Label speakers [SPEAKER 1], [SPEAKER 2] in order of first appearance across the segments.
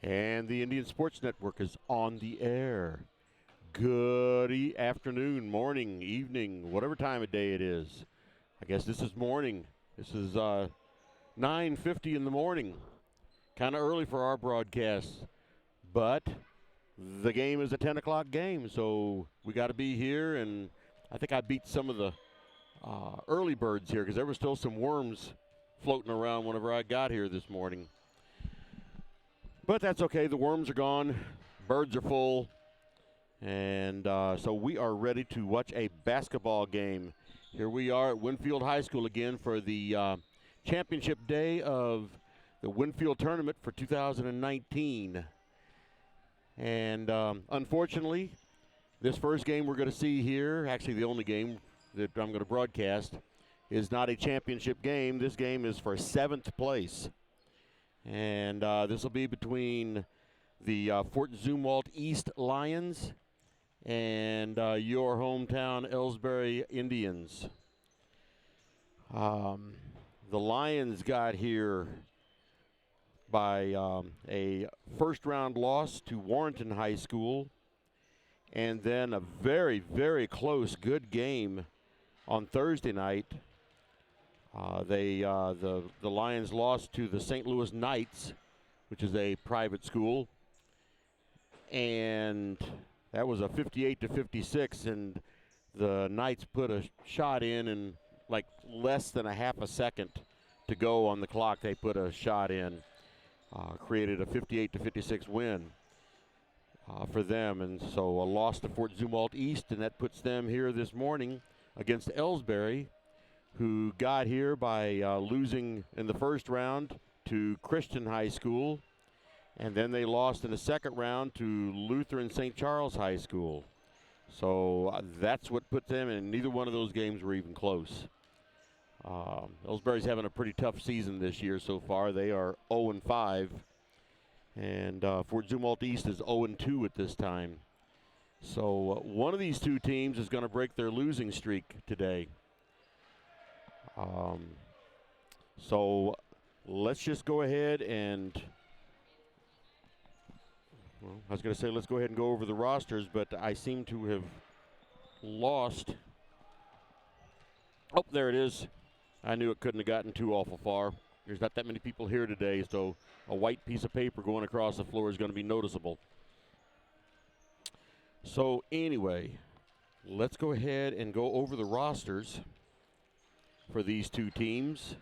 [SPEAKER 1] And the Indian Sports Network is on the air. Good afternoon, morning, evening, whatever time of day it is. I guess this is morning. This is 9:50 in the morning. Kind of early for our broadcast, but the game is a 10 o'clock game, so we got to be here. And I think I beat some of the early birds here because there were still some worms floating around whenever I got here this morning. But that's okay. The worms are gone. Birds are full. And so we are ready to watch a basketball game. Here we are at Winfield High School again for the championship day of the Winfield tournament for 2019. And unfortunately, this first game we're going to see here, actually the only game that I'm going to broadcast, is not a championship game. This game is for 7th place. And this will be between the Fort Zumwalt East Lions and your hometown Elsberry Indians. The Lions got here by a first-round loss to Warrenton High School, and then a very, very close, good game on Thursday night. The Lions lost to the St. Louis Knights, which is a private school, and that was a 58-56, and the Knights put a shot in like less than a half a second to go on the clock. They put a shot in, created a 58-56 win for them, and so a loss to Fort Zumwalt East, and that puts them here this morning against Elsberry, who got here by losing in the first round to Christian High School, and then they lost in the second round to Lutheran St. Charles High School. So that's what put them in. Neither one of those games were even close. Elsberry's having a pretty tough season this year so far. They are 0-5, and Fort Zumwalt East is 0-2 at this time. So one of these two teams is going to break their losing streak today. So let's just go ahead and, well, I was going to say let's go ahead and go over the rosters, but I seem to have lost. Oh, there it is. I knew it couldn't have gotten too awful far. There's not that many people here today, so a white piece of paper going across the floor is going to be noticeable. So anyway, let's go ahead and go over the rosters for these two teams,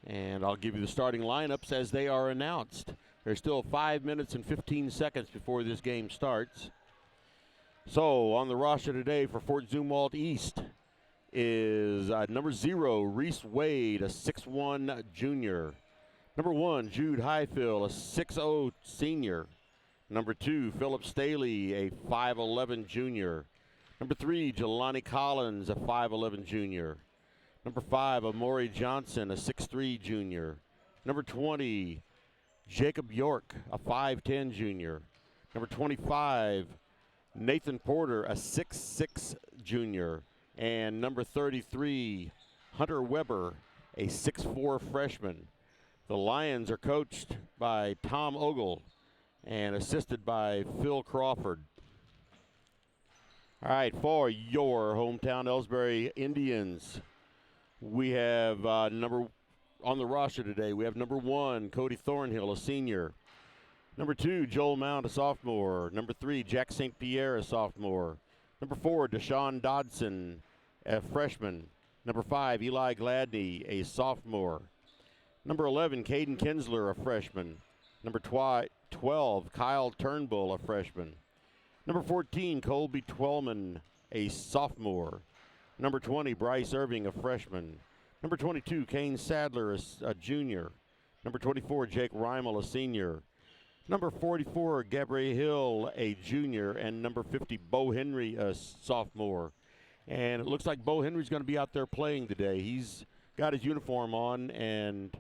[SPEAKER 1] and I'll give you the starting lineups as they are announced. There's still 5 minutes and 15 seconds before this game starts. So on the roster today for Fort Zumwalt East is number 0, Reese Wade, a 6'1 junior. Number 1, Jude Highfill, a 6'0 senior. Number 2, Philip Staley, a 5'11 junior. Number 3, Jelani Collins, a 5'11 junior. Number 5, Amori Johnson, a 6'3 junior. Number 20, Jacob York, a 5'10 junior. Number 25, Nathan Porter, a 6'6 junior. And number 33, Hunter Weber, a 6'4 freshman. The Lions are coached by Tom Ogle and assisted by Phil Crawford. All right, for your hometown Elsberry Indians, we have on the roster today, we have number 1, Cody Thornhill, a senior. Number 2, Joel Mount, a sophomore. Number 3, Jack St. Pierre, a sophomore. Number 4, Deshaun Dodson, a freshman. Number 5, Eli Gladney, a sophomore. Number 11, Caden Kinsler, a freshman. Number 12, Kyle Turnbull, a freshman. Number 14, Colby Twellman, a sophomore. Number 20, Bryce Irving, a freshman. Number 22, Kane Sadler, a junior. Number 24, Jake Reimel, a senior. Number 44, Gabriel Hill, a junior. And number 50, Bo Henry, a sophomore. And it looks like Bo Henry's going to be out there playing today. He's got his uniform on and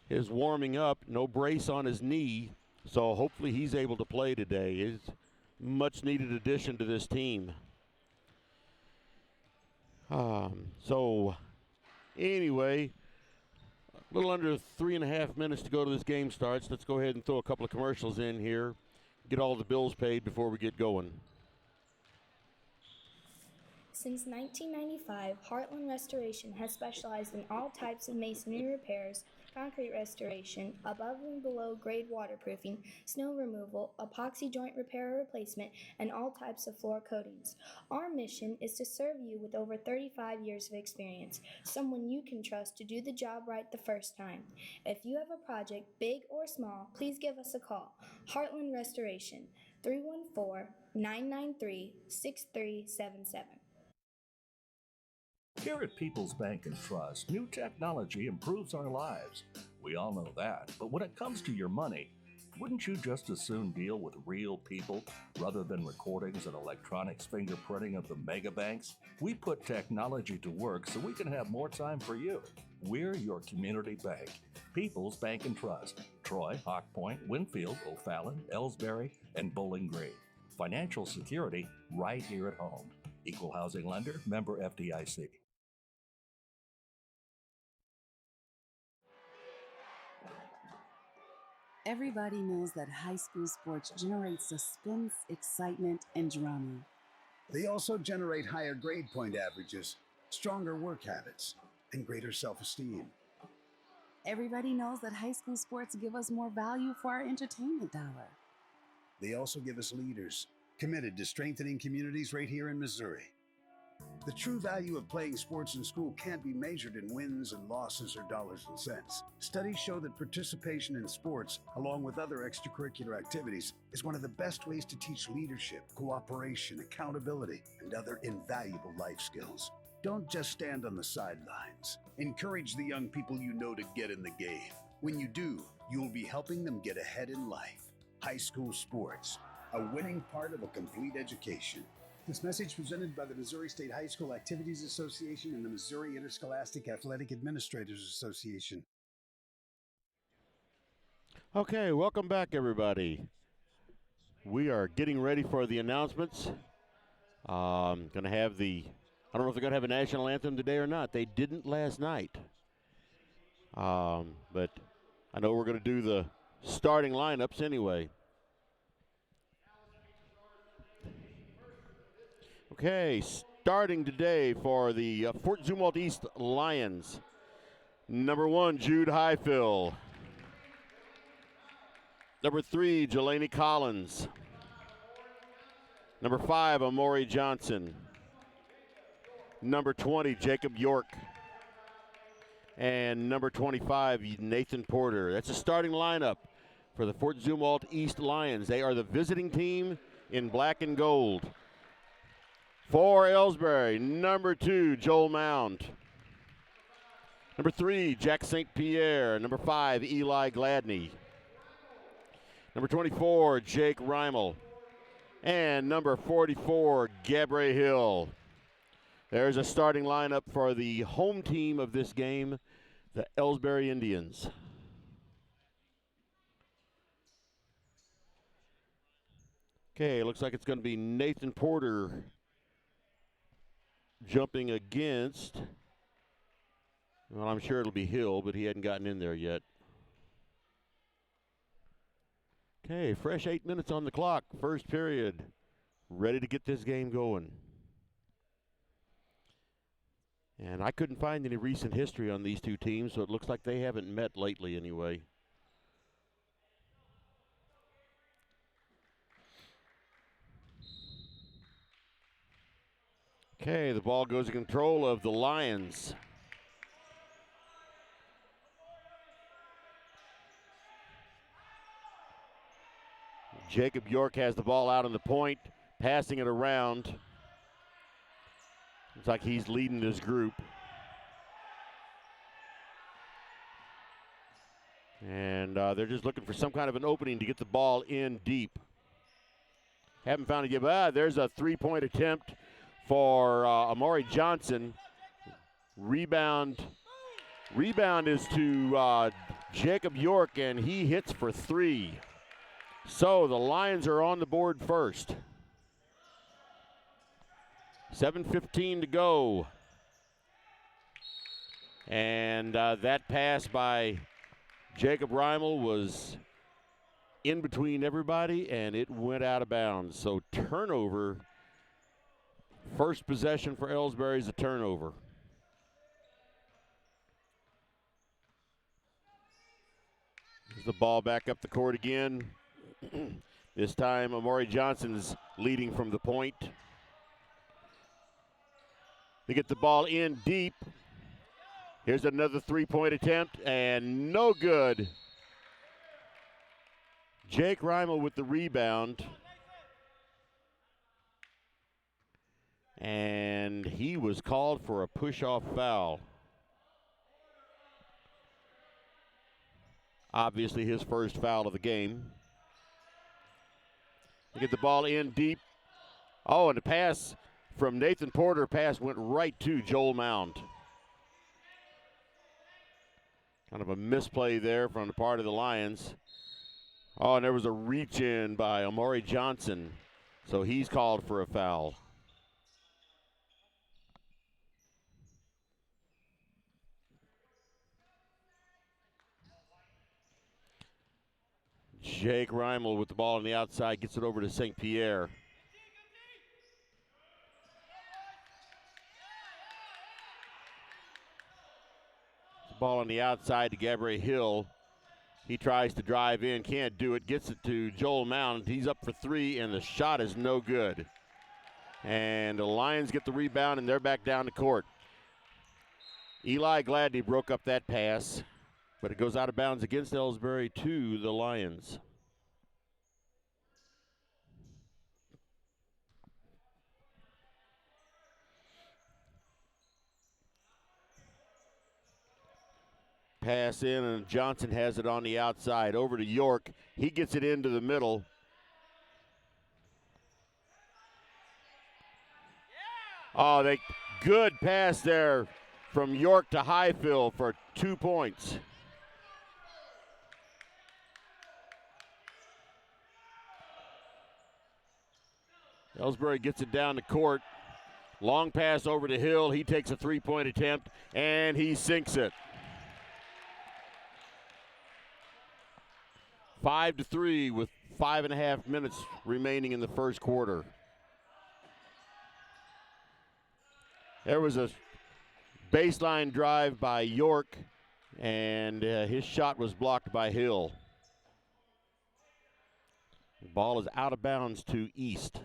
[SPEAKER 1] is warming up. No brace on his knee, so hopefully he's able to play today. It's a much-needed addition to this team. So anyway, A little under 3.5 minutes to go to this game starts. Let's go ahead and throw a couple of commercials in here. Get all the bills paid before we get going.
[SPEAKER 2] Since 1995, Heartland Restoration has specialized in all types of masonry repairs, concrete restoration, above and below grade waterproofing, snow removal, epoxy joint repair or replacement, and all types of floor coatings. Our mission is to serve you with over 35 years of experience, someone you can trust to do the job right the first time. If you have a project, big or small, please give us a call. Heartland Restoration, 314-993-6377.
[SPEAKER 3] Here at People's Bank and Trust, new technology improves our lives. We all know that, but when it comes to your money, wouldn't you just as soon deal with real people rather than recordings and electronics fingerprinting of the mega banks? We put technology to work so we can have more time for you. We're your community bank. People's Bank and Trust. Troy, Hawk Point, Winfield, O'Fallon, Elsberry, and Bowling Green. Financial security right here at home. Equal housing lender, member FDIC.
[SPEAKER 4] Everybody knows that high school sports generate suspense, excitement, and drama.
[SPEAKER 5] They also generate higher grade point averages, stronger work habits, and greater self-esteem.
[SPEAKER 4] Everybody knows that high school sports give us more value for our entertainment dollar.
[SPEAKER 5] They also give us leaders committed to strengthening communities right here in Missouri. The true value of playing sports in school can't be measured in wins and losses or dollars and cents. Studies show that participation in sports, along with other extracurricular activities, is one of the best ways to teach leadership, cooperation, accountability, and other invaluable life skills. Don't just stand on the sidelines. Encourage the young people you know to get in the game. When you do, you'll be helping them get ahead in life. High school sports, a winning part of a complete education. This message presented by the Missouri State High School Activities Association and the Missouri Interscholastic Athletic Administrators Association.
[SPEAKER 1] Okay, welcome back, everybody. We are getting ready for the announcements. Going to have I don't know if they're going to have a national anthem today or not. They didn't last night. But I know we're going to do the starting lineups anyway. Okay, starting today for the Fort Zumwalt East Lions. Number 1, Jude Highfill. Number 3, Jelani Collins. Number 5, Amori Johnson. Number 20, Jacob York. And number 25, Nathan Porter. That's a starting lineup for the Fort Zumwalt East Lions. They are the visiting team in black and gold. For Elsberry, number 2, Joel Mound. Number 3, Jack St. Pierre. Number 5, Eli Gladney. Number 24, Jake Reimel. And number 44, Gabriel Hill. There's a starting lineup for the home team of this game, the Elsberry Indians. Okay, looks like it's going to be Nathan Porter jumping against, well, I'm sure it'll be Hill, but he hadn't gotten in there yet. Okay, fresh 8 minutes on the clock, first period. Ready to get this game going. And I couldn't find any recent history on these two teams, so it looks like they haven't met lately anyway. Okay, the ball goes in control of the Lions. Jacob York has the ball out on the point, passing it around. Looks like he's leading this group. And they're just looking for some kind of an opening to get the ball in deep. Haven't found it yet. There's a three-point attempt for Amari Johnson. Rebound is to Jacob York, and he hits for 3. So the Lions are on the board first. 7:15 to go. And that pass by Jacob Reimel was in between everybody, and it went out of bounds. So turnover. First possession for Elsberry is a turnover. There's the ball back up the court again. This time, Amari Johnson's leading from the point. They get the ball in deep. Here's another three-point attempt, and no good. Jake Reimel with the rebound. And he was called for a push-off foul. Obviously his first foul of the game. They get the ball in deep. Oh, and the pass from Nathan Porter, pass went right to Joel Mound. Kind of a misplay there from the part of the Lions. Oh, and there was a reach in by Amari Johnson. So he's called for a foul. Jake Reimel with the ball on the outside, gets it over to St. Pierre. Ball on the outside to Gabriel Hill. He tries to drive in, can't do it, gets it to Joel Mound. He's up for three, and the shot is no good. And the Lions get the rebound, and they're back down the court. Eli Gladney broke up that pass, but it goes out of bounds against Elsberry to the Lions. Pass in, and Johnson has it on the outside. Over to York. He gets it into the middle. Oh, good pass there from York to Highfield for 2 points. Elsberry gets it down the court. Long pass over to Hill. He takes a three-point attempt, and he sinks it. 5-3 with 5.5 minutes remaining in the first quarter. There was a baseline drive by York, and his shot was blocked by Hill. The ball is out of bounds to East.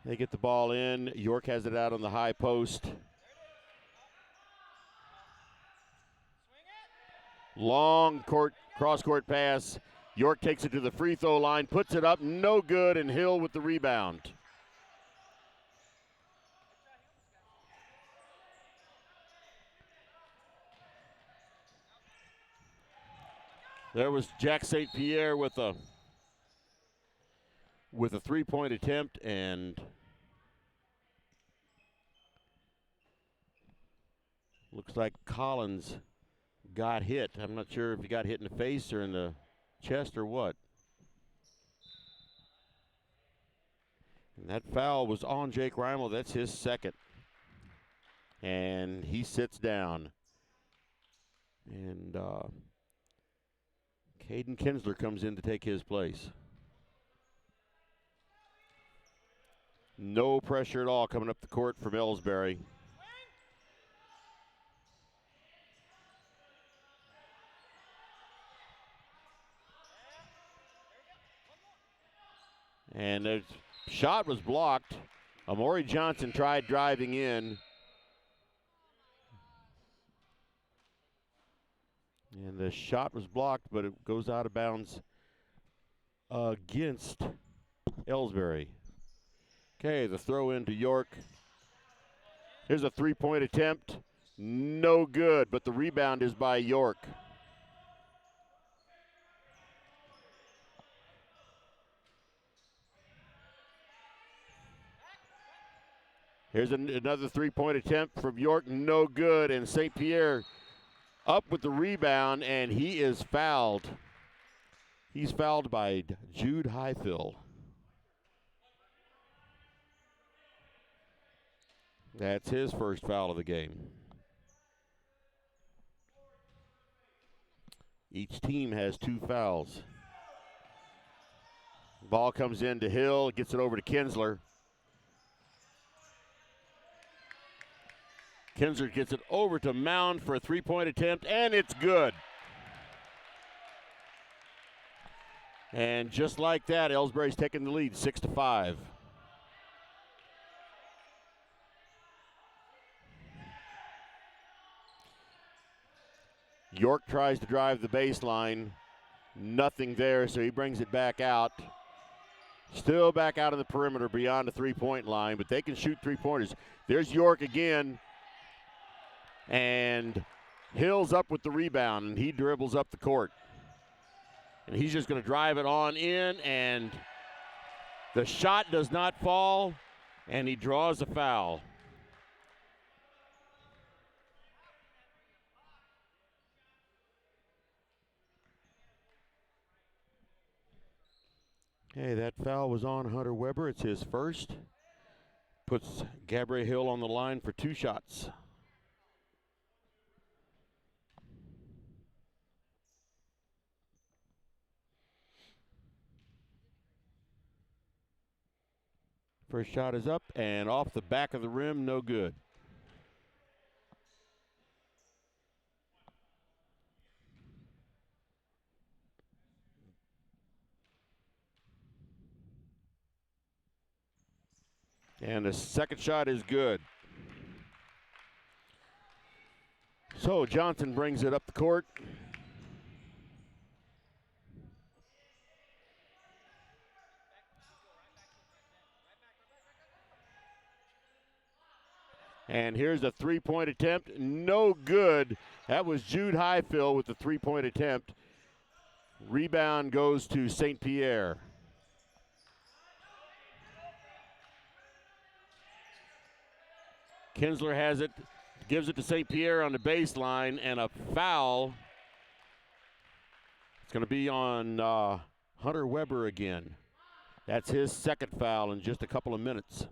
[SPEAKER 1] They get the ball in. York has it out on the high post. Long cross-court pass. York takes it to the free throw line, puts it up, no good, and Hill with the rebound. There was Jack St. Pierre with a three-point attempt, and looks like Collins got hit. I'm not sure if he got hit in the face or in the chest or what. And that foul was on Jake Reimel. That's his second. And he sits down. And Caden Kinsler comes in to take his place. No pressure at all coming up the court from Elsberry. And the shot was blocked. Amari Johnson tried driving in. And the shot was blocked, but it goes out of bounds against Elsberry. Okay, the throw into York. Here's a three-point attempt. No good, but the rebound is by York. Here's another three-point attempt from York, no good, and St. Pierre up with the rebound, and he is fouled. He's fouled by Jude Highfield. That's his first foul of the game. Each team has 2 fouls. Ball comes in to Hill, gets it over to Kinsler. Kinsler gets it over to Mound for a 3-point attempt, and it's good. And just like that, Elsberry's taking the lead, 6-5. York tries to drive the baseline. Nothing there, so he brings it back out. Still back out of the perimeter beyond the 3-point line, but they can shoot 3-pointers. There's York again. And Hill's up with the rebound, and he dribbles up the court. And he's just going to drive it on in, and the shot does not fall, and he draws a foul. Hey, that foul was on Hunter Weber. It's his first. Puts Gabriel Hill on the line for 2 shots. First shot is up and off the back of the rim, no good. And the second shot is good. So Johnson brings it up the court. And here's a 3-point attempt. No good. That was Jude Highfill with the 3-point attempt. Rebound goes to St. Pierre. Kinsler has it, gives it to St. Pierre on the baseline, and a foul. It's going to be on Hunter Weber again. That's his second foul in just a couple of minutes.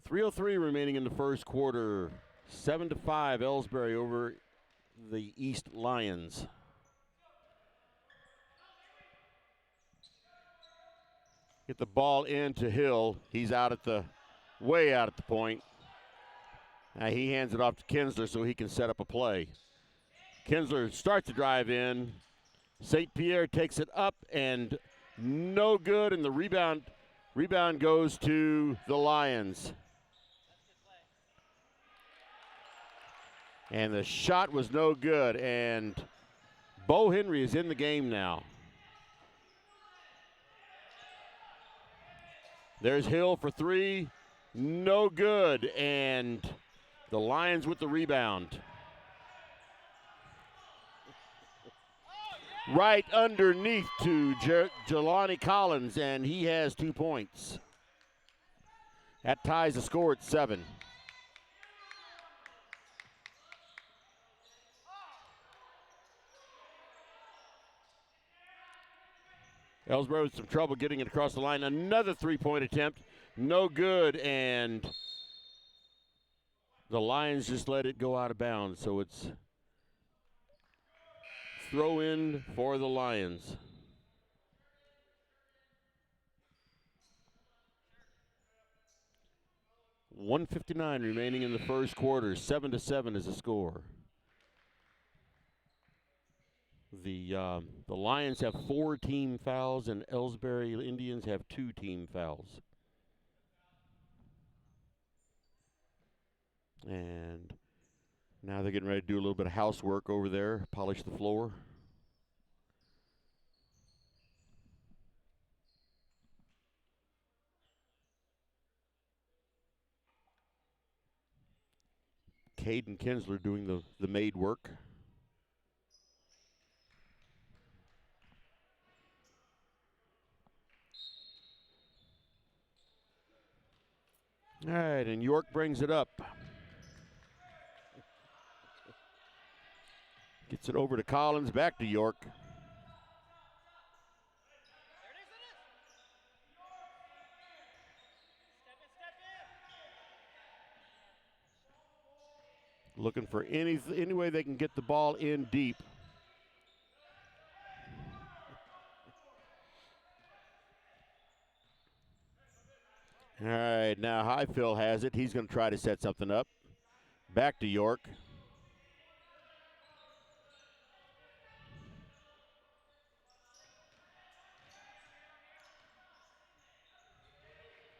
[SPEAKER 1] 3:03 remaining in the first quarter. 7-5 Elsberry over the East Lions. Get the ball into Hill. He's way out at the point. Now he hands it off to Kinsler so he can set up a play. Kinsler starts to drive in. St. Pierre takes it up and no good, and the rebound goes to the Lions. And the shot was no good, and Bo Henry is in the game now. There's Hill for 3, no good, and the Lions with the rebound. Right underneath to Jelani Collins, and he has 2 points. That ties the score at 7. Elsberry with some trouble getting it across the line. Another 3-point attempt, no good, and the Lions just let it go out of bounds, so it's throw in for the Lions. .159 remaining in the first quarter. 7-7 is the score. The Lions have 4 team fouls, and Elsberry Indians have 2 team fouls. And now they're getting ready to do a little bit of housework over there, polish the floor. Caden Kinsler doing the maid work. All right, and York brings it up. Gets it over to Collins, back to York. looking for any way they can get the ball in deep. All right, now Highfield has it. He's going to try to set something up. Back to York.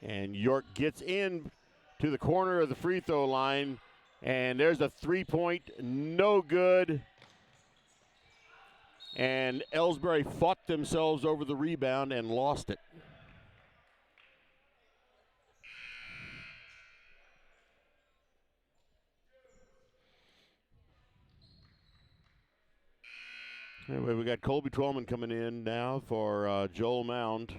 [SPEAKER 1] And York gets in to the corner of the free throw line. And there's a 3-point, no good. And Elsberry fought themselves over the rebound and lost it. Anyway, we got Colby Trollman coming in now for Joel Mound.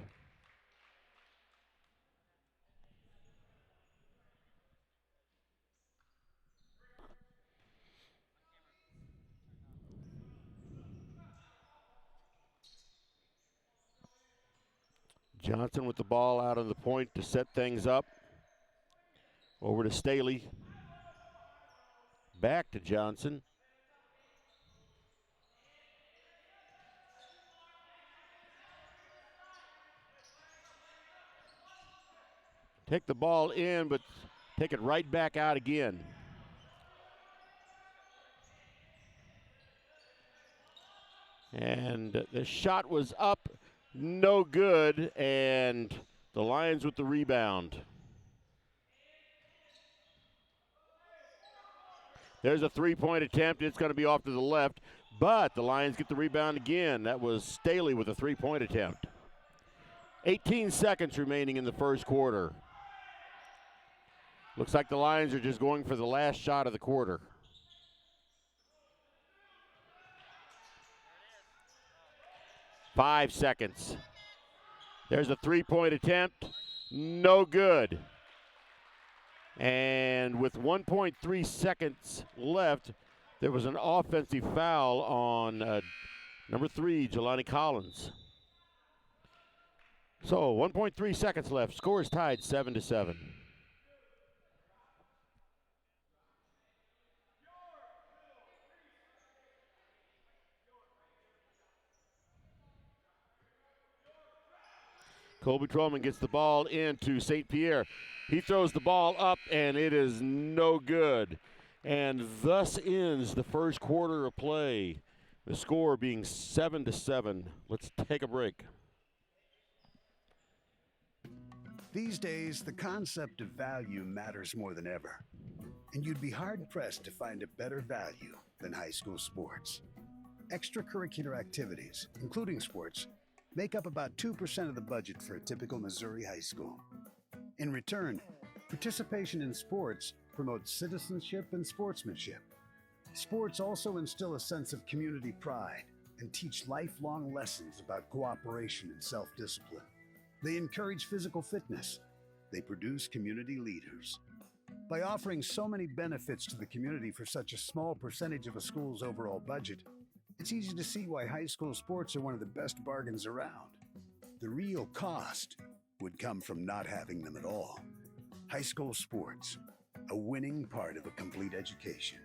[SPEAKER 1] Johnson with the ball out on the point to set things up. Over to Staley. Back to Johnson. Take the ball in, but take it right back out again. And the shot was up, no good, and the Lions with the rebound. There's a 3-point attempt. It's going to be off to the left, but the Lions get the rebound again. That was Staley with a 3-point attempt. 18 seconds remaining in the first quarter. Looks like the Lions are just going for the last shot of the quarter. Five seconds. There's a 3-point attempt. No good. And with 1.3 seconds left, there was an offensive foul on number 3, Jelani Collins. So 1.3 seconds left. Score is tied 7-7. Colby Trollman gets the ball into St. Pierre. He throws the ball up, and it is no good. And thus ends the first quarter of play. The score being 7-7. Let's take a break.
[SPEAKER 5] These days, the concept of value matters more than ever. And you'd be hard-pressed to find a better value than high school sports. Extracurricular activities, including sports, make up about 2% of the budget for a typical Missouri high school. In return, participation in sports promotes citizenship and sportsmanship. Sports also instill a sense of community pride and teach lifelong lessons about cooperation and self-discipline. They encourage physical fitness. They produce community leaders. By offering so many benefits to the community for such a small percentage of a school's overall budget, it's easy to see why high school sports are one of the best bargains around. The real cost would come from not having them at all. High school sports, a winning part of a complete education.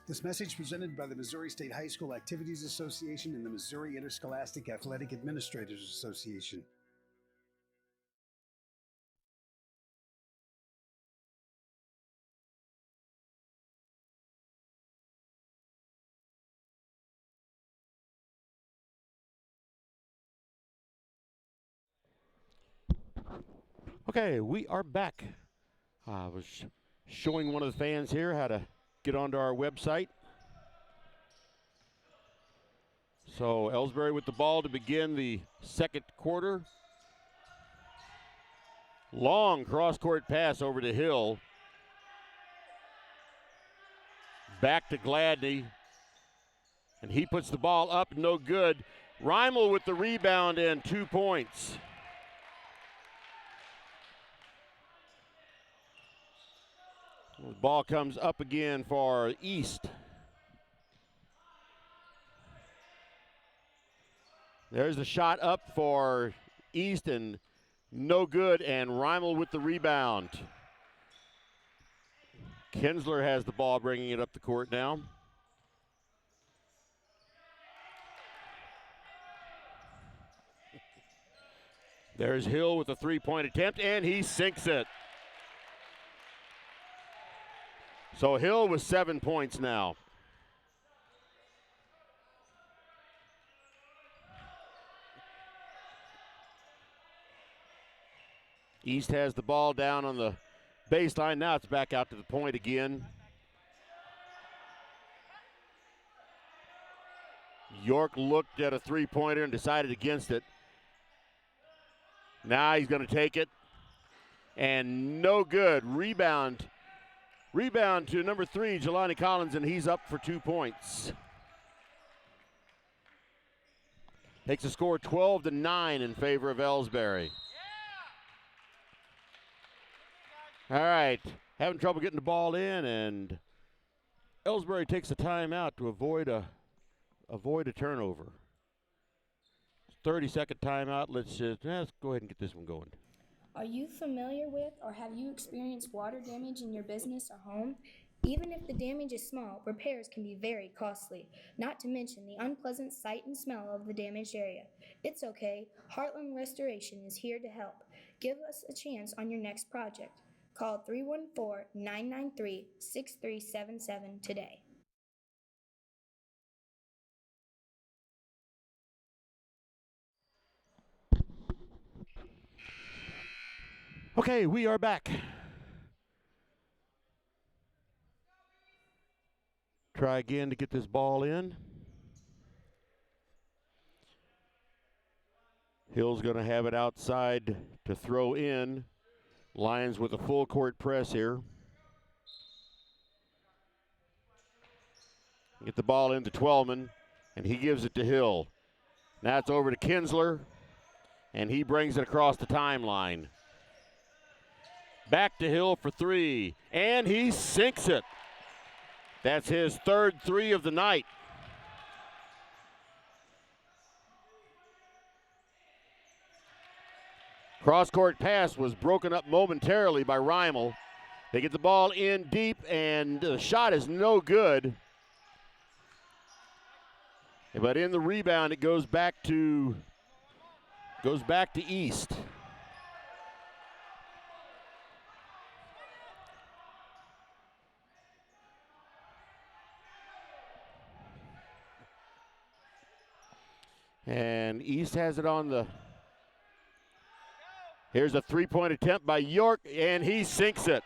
[SPEAKER 5] This message presented by the Missouri State High School Activities Association and the Missouri Interscholastic Athletic Administrators Association.
[SPEAKER 1] Okay, we are back. I was showing one of the fans here how to get onto our website. So Elsberry with the ball to begin the second quarter. Long cross-court pass over to Hill. Back to Gladney. And he puts the ball up, no good. Reimel with the rebound and 2 points. The ball comes up again for East. There's the shot up for East and no good, and Reimel with the rebound. Kinsler has the ball, bringing it up the court now. There's Hill with a three-point attempt, and he sinks it. So Hill with 7 points now. East has the ball down on the baseline. Now it's back out to the point again. York looked at a three-pointer and decided against it. Now he's going to take it. And no good. Rebound to number 3, Jelani Collins, and he's up for 2 points. Takes a score 12-9 in favor of Elsberry. All right, having trouble getting the ball in, and Elsberry takes a timeout to avoid a turnover. 30-second timeout. Let's go ahead and get this one going.
[SPEAKER 2] Are you familiar with or have you experienced water damage in your business or home? Even if the damage is small, repairs can be very costly, not to mention the unpleasant sight and smell of the damaged area. It's okay. Heartland Restoration is here to help. Give us a chance on your next project. Call 314-993-6377 today.
[SPEAKER 1] Okay, we are back. Try again to get this ball in. Hill's going to have it outside to throw in. Lions with a full court press here. Get the ball into Twellman, and he gives it to Hill. Now it's over to Kinsler, and he brings it across the timeline. Back to Hill for 3, and he sinks it. That's his third 3 of the night. Cross-court pass was broken up momentarily by Reimel. They get the ball in deep, and the shot is no good. But in the rebound, it goes back to East. And East has it on the. Here's a three-point attempt by York, and he sinks it.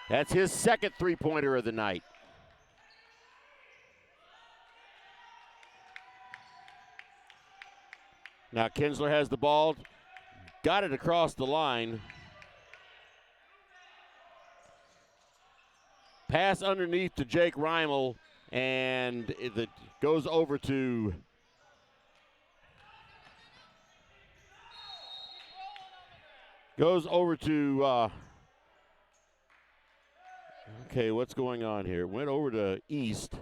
[SPEAKER 1] That's his second three-pointer of the night. Now Kinsler has the ball, got it across the line. Pass underneath to Jake Reimel, and it goes over to okay, what's going on here? Went over to East,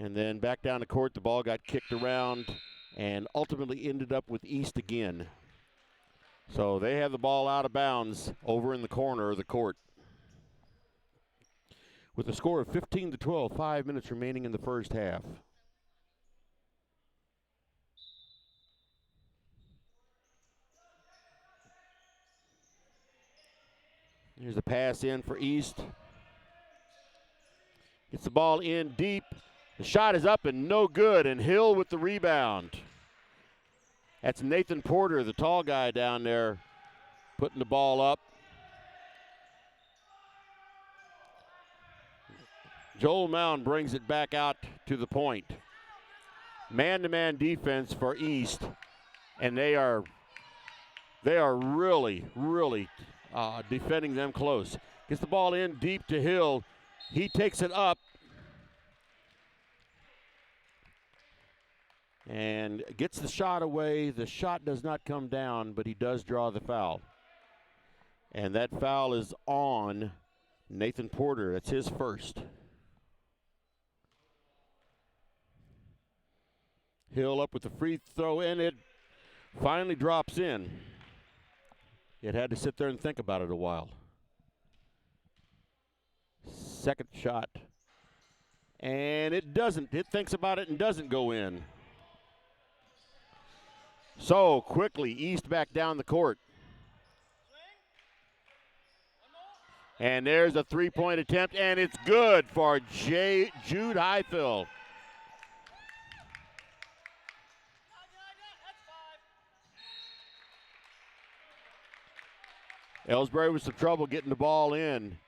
[SPEAKER 1] and then back down the court. The ball got kicked around and ultimately ended up with East again. So they have the ball out of bounds over in the corner of the court. With a score of 15-12, 5 minutes remaining in the first half. Here's a pass in for East. Gets the ball in deep. The shot is up and no good, and Hill with the rebound. That's Nathan Porter, the tall guy down there, putting the ball up. Joel Mound brings it back out to the point. Man-to-man defense for East, and they are really defending them close. Gets the ball in deep to Hill. He takes it up and gets the shot away. The shot does not come down, but he does draw the foul. And that foul is on Nathan Porter. That's his first. Hill up with the free throw, and it finally drops in. It had to sit there and think about it a while. second shot. And it doesn't. It thinks about it and doesn't go in. So quickly, East back down the court. And there's a three-point attempt, and it's good for Jude Highfill. Elsberry with some trouble getting the ball in.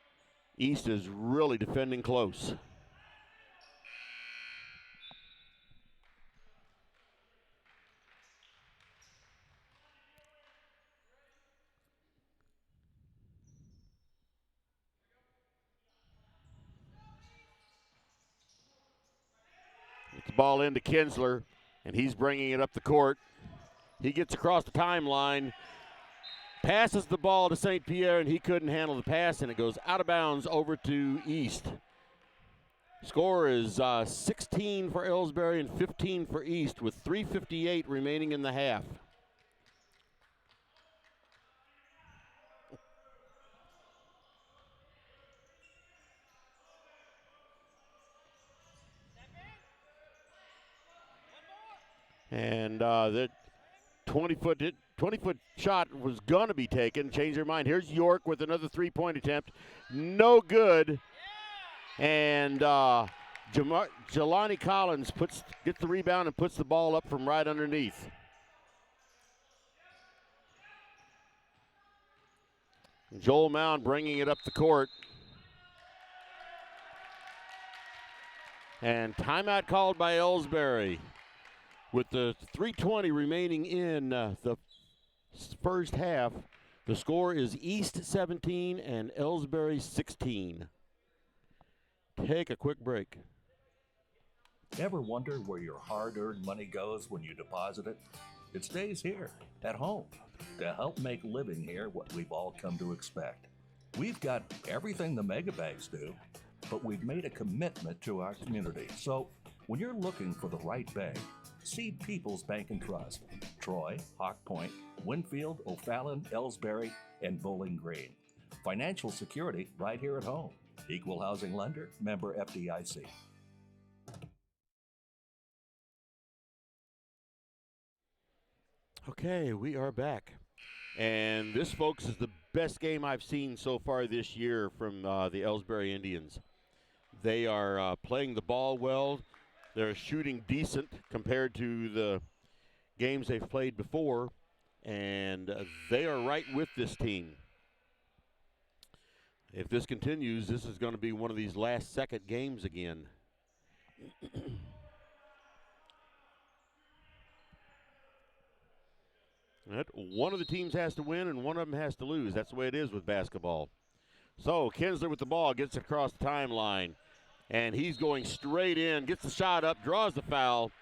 [SPEAKER 1] East is really defending close. Gets the ball into Kinsler, and he's bringing it up the court. He gets across the timeline, passes the ball to St. Pierre, and he couldn't handle the pass, and it goes out of bounds over to East. Score is 16 for Elsberry and 15 for East with 3:58 remaining in the half. And the 20-foot shot was going to be taken. Changed their mind. Here's York with another three-point attempt. No good. And Jelani Collins gets the rebound and puts the ball up from right underneath. Joel Mound bringing it up the court. And timeout called by Elsberry. With the 3:20 remaining in the first half, the score is East 17 and Elsberry 16. Take a quick break.
[SPEAKER 3] Ever wonder where your hard-earned money goes when you deposit it? It stays here, at home, to help make living here what we've all come to expect. We've got everything the mega banks do, but we've made a commitment to our community. So when you're looking for the right bank, see People's Bank and Trust, Troy, Hawk Point, Winfield, O'Fallon, Elsberry, and Bowling Green. Financial security right here at home. Equal housing lender, member FDIC.
[SPEAKER 1] Okay, we are back. And this, folks, is the best game I've seen so far this year from the Elsberry Indians. They are playing the ball well. They're shooting decent compared to the games they've played before, and they are right with this team. If this continues, this is going to be one of these last-second games again. One of the teams has to win, and one of them has to lose. That's the way it is with basketball. So Kinsler with the ball, gets across the timeline. And he's going straight in, gets the shot up, draws the foul.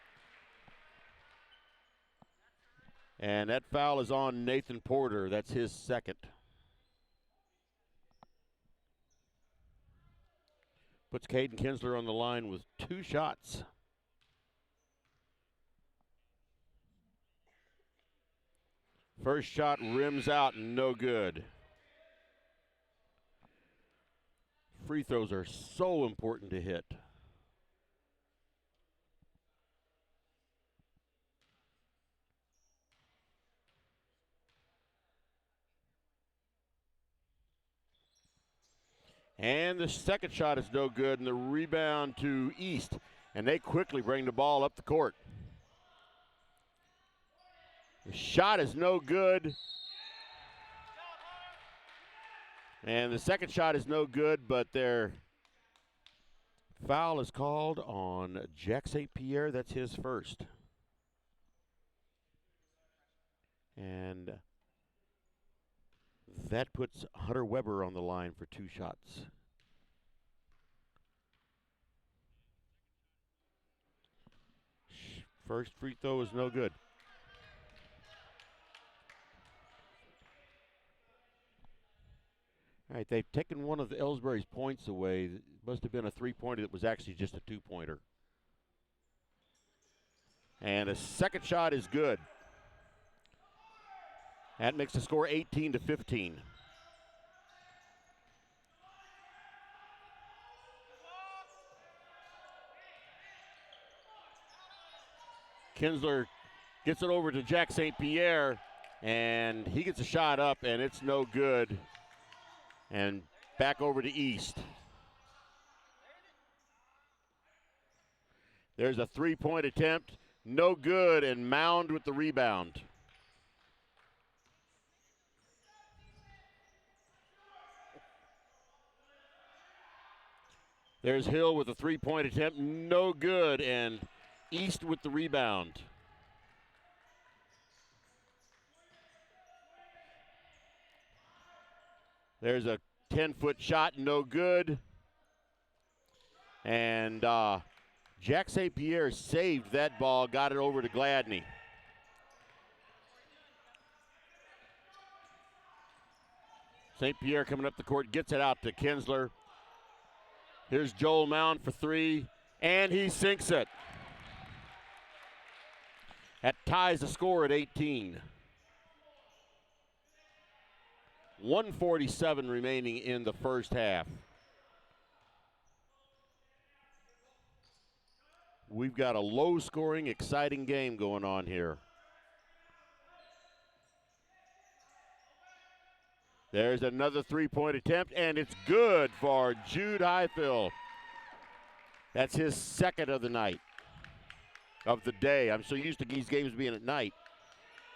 [SPEAKER 1] And that foul is on Nathan Porter. That's his second. Puts Caden Kinsler on the line with 2 shots. First shot rims out, no good. Free throws are so important to hit. And the second shot is no good, and the rebound to East. And they quickly bring the ball up the court. The shot is no good. And the second shot is no good, but their foul is called on Jack St. Pierre. That's his first. And that puts Hunter Weber on the line for 2 shots. First free throw is no good. All right, they've taken one of Elsberry's points away. It must have been a three-pointer that was actually just a two-pointer. And a second shot is good. That makes the score 18-15. Kinsler gets it over to Jack St. Pierre, and he gets a shot up, and it's no good. And back over to East. There's a three-point attempt, no good, and Mound with the rebound. There's Hill with a three-point attempt, no good, and East with the rebound. There's a 10-foot shot, no good. And Jack St. Pierre saved that ball, got it over to Gladney. St. Pierre coming up the court, gets it out to Kinsler. Here's Joel Mound for three, and he sinks it. That ties the score at 18. 1:47 remaining in the first half. We've got a low-scoring, exciting game going on here. There's another three-point attempt, and it's good for Jude Highfill. That's his second of the night, of the day. I'm so used to these games being at night.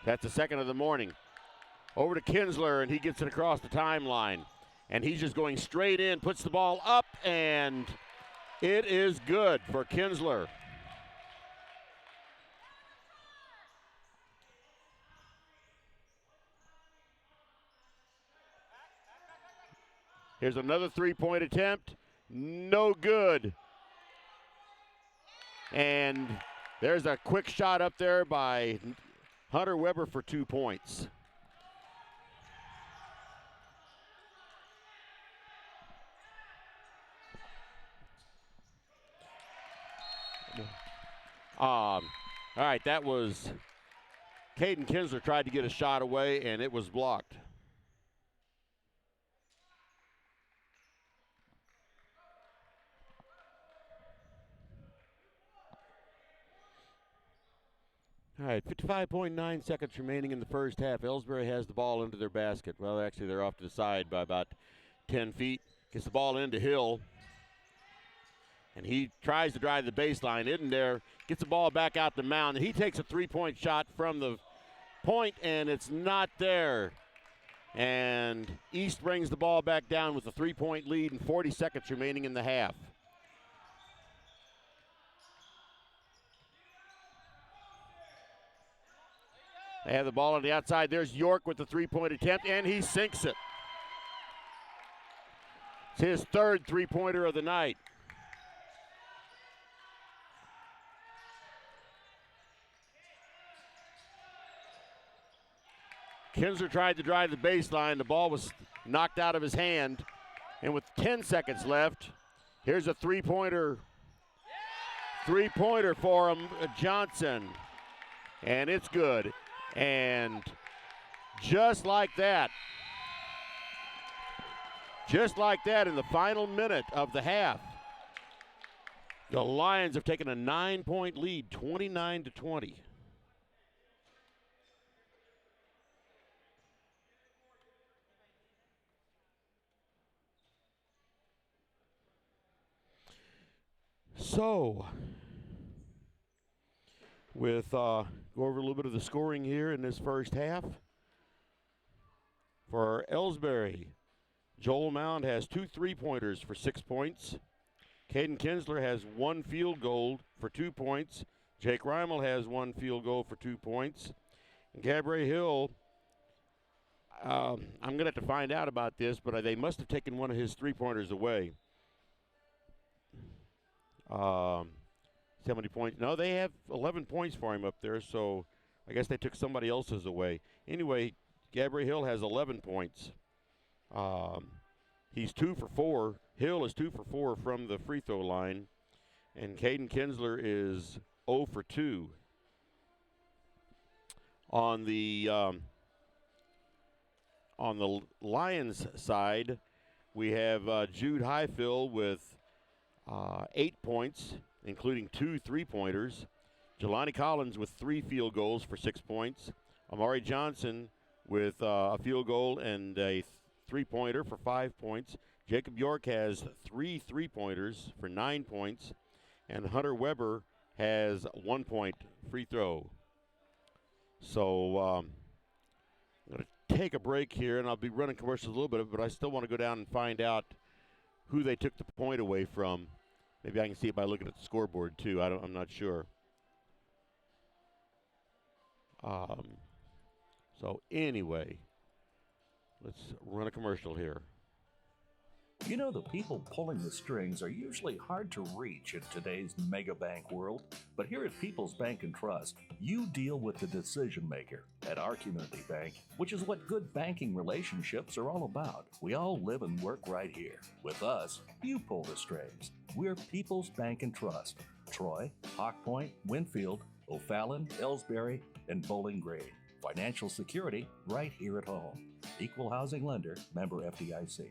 [SPEAKER 1] That's the second of the morning. Over to Kinsler, and he gets it across the timeline. And he's just going straight in, puts the ball up, and it is good for Kinsler. Here's another three-point attempt. No good. And there's a quick shot up there by Hunter Weber for 2 points. All right, that was Caden Kinsler tried to get a shot away, and it was blocked. All right, 55.9 seconds remaining in the first half. Elsberry has the ball into their basket. Well, actually, they're off to the side by about 10 feet. Gets the ball into Hill. And he tries to drive the baseline in there. Gets the ball back out to Mound. And he takes a three-point shot from the point, and it's not there. And East brings the ball back down with a three-point lead and 40 seconds remaining in the half. They have the ball on the outside. There's York with the three-point attempt, and he sinks it. It's his third three-pointer of the night. Kinsler tried to drive the baseline. The ball was knocked out of his hand. And with 10 seconds left, here's a three-pointer. Three-pointer for him, Johnson. And it's good. And just like that, in the final minute of the half, the Lions have taken a 9-point lead, 29-20. So, with go over a little bit of the scoring here in this first half. For Elsberry, Joel Mound has 2 3-pointers for 6 points. Caden Kinsler has 1 field goal for 2 points. Jake Reimel has 1 field goal for 2 points. And Gabriel Hill, I'm going to have to find out about this, but they must have taken one of his 3-pointers away. How many points? No, they have 11 points for him up there, so I guess they took somebody else's away. Anyway, Gabriel Hill has 11 points. He's 2 for 4. Hill is 2 for 4 from the free throw line, and Caden Kinsler is 0 for 2. On the Lions side, we have Jude Highfill with 8 points, including 2 3-pointers. Jelani Collins with 3 field goals for 6 points. Amari Johnson with a field goal and a three-pointer for 5 points. Jacob York has 3 three-pointers for 9 points. And Hunter Weber has 1 point free throw. So I'm going to take a break here, and I'll be running commercials a little bit, but I still want to go down and find out who they took the point away from. Maybe I can see it by looking at the scoreboard, too. I'm not sure. So anyway, let's run a commercial here.
[SPEAKER 3] You know, the people pulling the strings are usually hard to reach in today's mega bank world, but here at People's Bank and Trust, you deal with the decision maker. At our community bank, which is what good banking relationships are all about, we all live and work right here. With us, you pull the strings. We're People's Bank and Trust. Troy, Hawk Point, Winfield, O'Fallon, Elsberry, and Bowling Green. Financial security right here at home. Equal housing lender, member FDIC.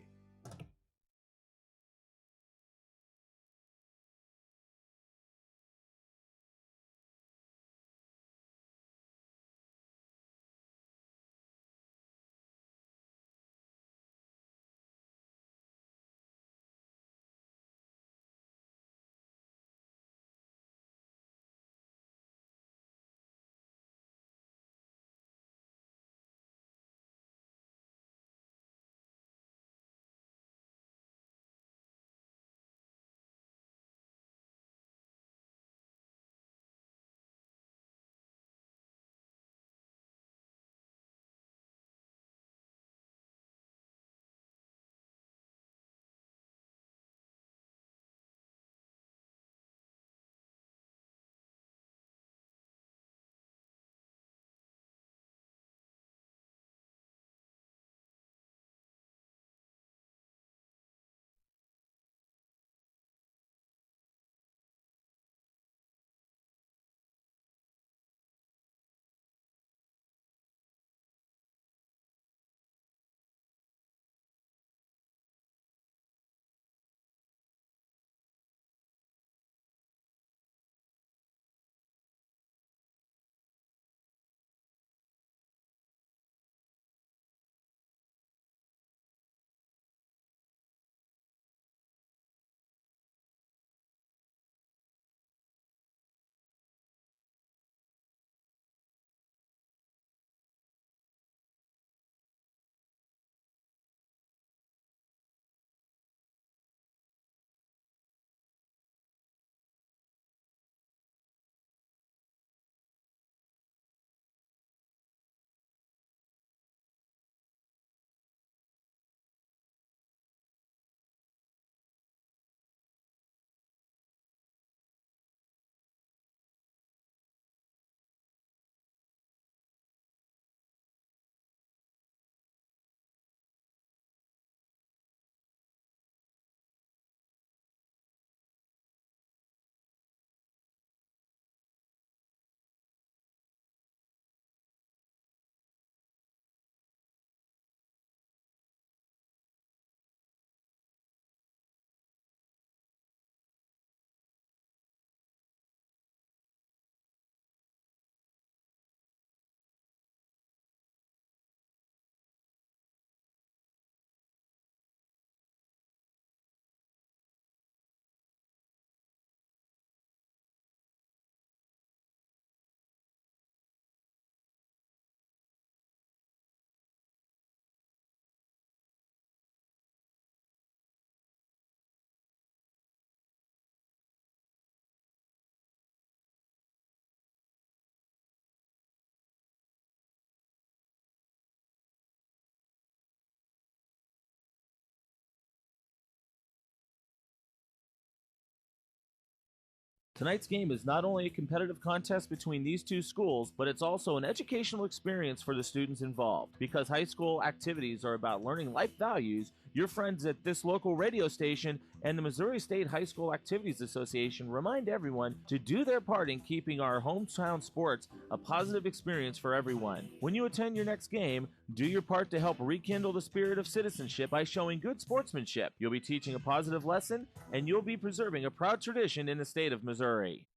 [SPEAKER 6] Tonight's game is not only a competitive contest between these two schools, but it's also an educational experience for the students involved. Because high school activities are about learning life values, your friends at this local radio station and the Missouri State High School Activities Association remind everyone to do their part in keeping our hometown sports a positive experience for everyone. When you attend your next game, do your part to help rekindle the spirit of citizenship by showing good sportsmanship. You'll be teaching a positive lesson, and you'll be preserving a proud tradition in the state of Missouri.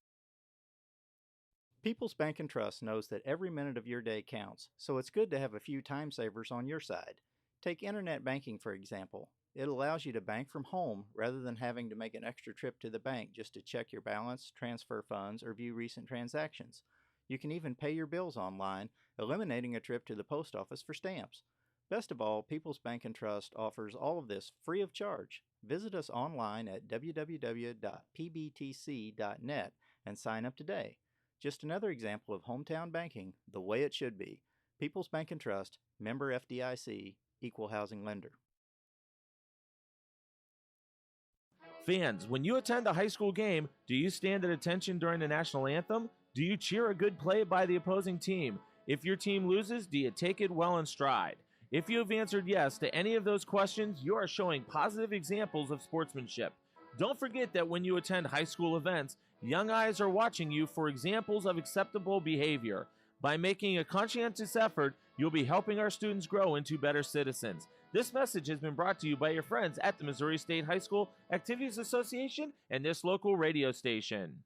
[SPEAKER 7] People's Bank and Trust knows that every minute of your day counts, so it's good to have a few time savers on your side. Take internet banking, for example. It allows you to bank from home rather than having to make an extra trip to the bank just to check your balance, transfer funds, or view recent transactions. You can even pay your bills online, eliminating a trip to the post office for stamps. Best of all, People's Bank and Trust offers all of this free of charge. Visit us online at www.pbtc.net and sign up today. Just another example of hometown banking the way it should be. People's Bank and Trust, member FDIC, equal housing lender.
[SPEAKER 6] Fans, when you attend a high school game, do you stand at attention during the national anthem? Do you cheer a good play by the opposing team? If your team loses, do you take it well in stride? If you have answered yes to any of those questions, you are showing positive examples of sportsmanship. Don't forget that when you attend high school events, young eyes are watching you for examples of acceptable behavior. By making a conscientious effort, you'll be helping our students grow into better citizens. This message has been brought to you by your friends at the Missouri State High School Activities Association and this local radio station.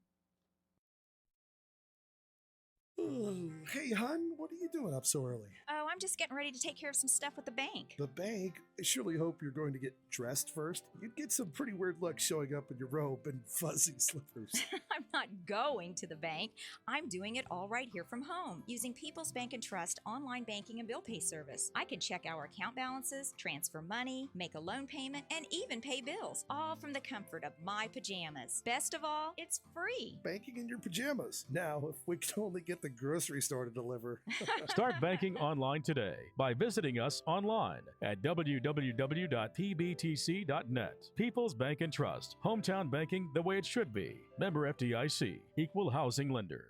[SPEAKER 8] Hey, hon, what are you doing up so early?
[SPEAKER 9] Oh, I'm just getting ready to take care of some stuff with the bank.
[SPEAKER 8] The bank? I surely hope you're going to get dressed first. You'd get some pretty weird looks showing up in your robe and fuzzy slippers.
[SPEAKER 9] I'm not going to the bank. I'm doing it all right here from home using People's Bank and Trust online banking and bill pay service. I can check our account balances, transfer money, make a loan payment, and even pay bills, all from the comfort of my pajamas. Best of all, it's free.
[SPEAKER 8] Banking in your pajamas. Now, if we could only get the grocery store to deliver.
[SPEAKER 10] Start banking online today by visiting us online at www.pbtc.net. People's Bank and Trust. Hometown banking the way it should be. Member FDIC. Equal housing lender.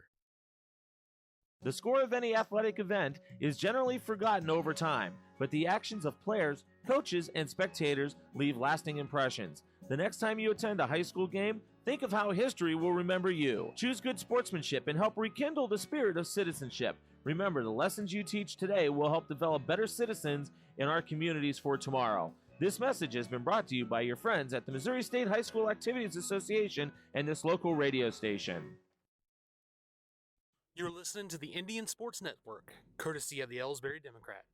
[SPEAKER 6] The score of any athletic event is generally forgotten over time, but the actions of players, coaches, and spectators leave lasting impressions. The next time you attend a high school game, think of how history will remember you. Choose good sportsmanship and help rekindle the spirit of citizenship. Remember, the lessons you teach today will help develop better citizens in our communities for tomorrow. This message has been brought to you by your friends at the Missouri State High School Activities Association and this local radio station.
[SPEAKER 11] You're listening to the Indian Sports Network, courtesy of the Elsberry Democrat.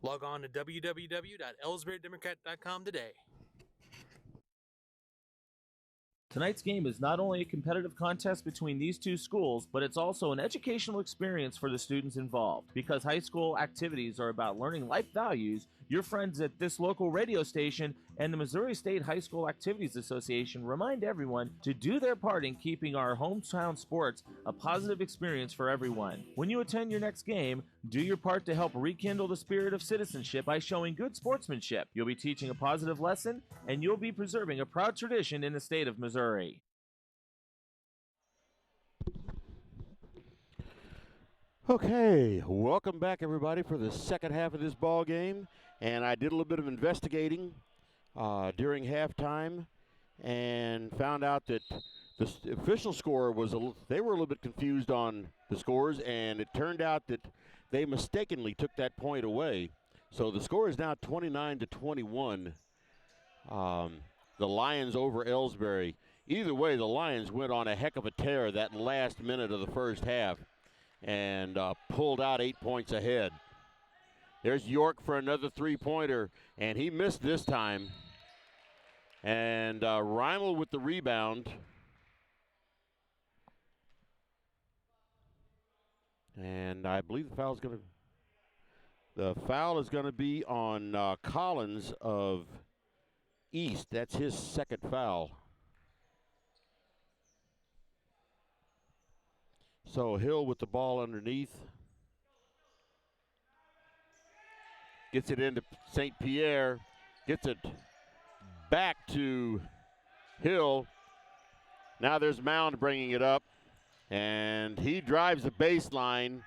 [SPEAKER 11] Log on to www.elsberrydemocrat.com today.
[SPEAKER 6] Tonight's game is not only a competitive contest between these two schools, but it's also an educational experience for the students involved. Because high school activities are about learning life values, your friends at this local radio station and the Missouri State High School Activities Association remind everyone to do their part in keeping our hometown sports a positive experience for everyone. When you attend your next game, do your part to help rekindle the spirit of citizenship by showing good sportsmanship. You'll be teaching a positive lesson, and you'll be preserving a proud tradition in the state of Missouri.
[SPEAKER 1] Okay, welcome back everybody for the second half of this ball game. And I did a little bit of investigating during halftime and found out that the official score was they were a little bit confused on the scores, and it turned out that they mistakenly took that point away. So the score is now 29-21. The Lions over Elsberry. Either way, the Lions went on a heck of a tear that last minute of the first half and pulled out 8 points ahead. There's York for another three-pointer, and he missed this time. And Reimel with the rebound. And I believe the foul is going to be on Collins of East. That's his second foul. So Hill with the ball underneath. Gets it into St. Pierre. Gets it back to Hill. Now there's Mound bringing it up. And he drives the baseline.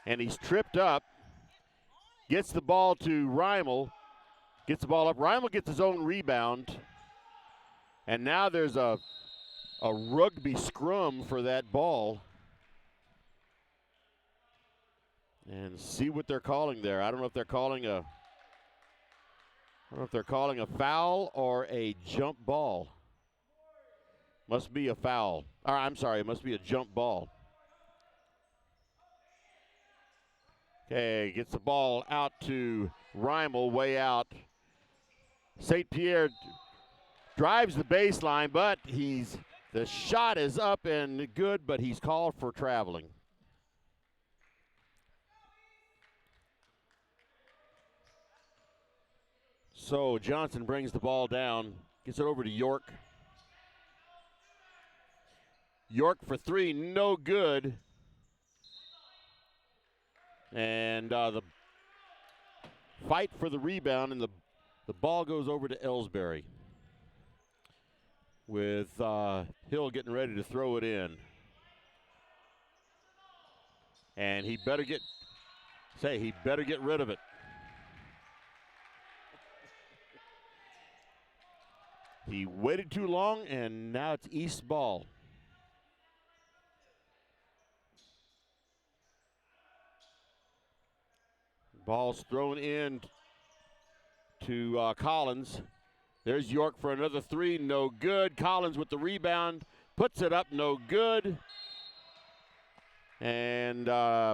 [SPEAKER 1] And he's tripped up. Gets the ball to Reimel. Gets the ball up. Reimel gets his own rebound. And now there's a rugby scrum for that ball. And see what they're calling there. I don't know if they're calling a foul or a jump ball. Must be a foul. Or I'm sorry, it must be a jump ball. Okay, gets the ball out to Reimel, way out. St. Pierre drives the baseline, but the shot is up and good, but he's called for traveling. So Johnson brings the ball down, gets it over to York. York for three, no good. And the fight for the rebound, and the ball goes over to Elsberry, with Hill getting ready to throw it in. And he better get rid of it. He waited too long, and now it's East ball. Ball's thrown in to Collins. There's York for another three, no good. Collins with the rebound, puts it up, no good. And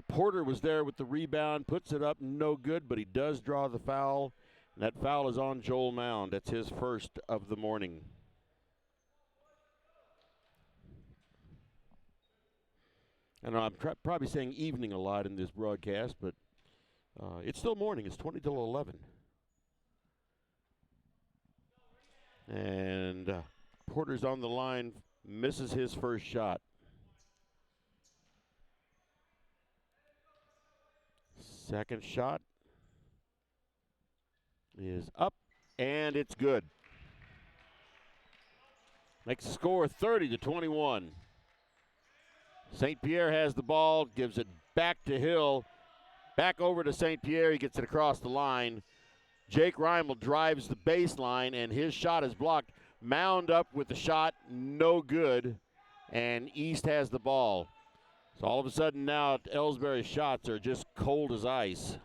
[SPEAKER 1] Porter was there with the rebound, puts it up, no good, but he does draw the foul. And that foul is on Joel Mound. That's his first of the morning. I know I'm probably saying evening a lot in this broadcast, but it's still morning. It's 20 till 11. And Porter's on the line, misses his first shot. Second shot is up, and it's good. Makes the score 30-21. St. Pierre has the ball, gives it back to Hill, back over to St. Pierre. He gets it across the line. Jake Reimel drives the baseline, and his shot is blocked. Mound up with the shot, no good, and East has the ball. So all of a sudden now Elsberry's shots are just cold as ice.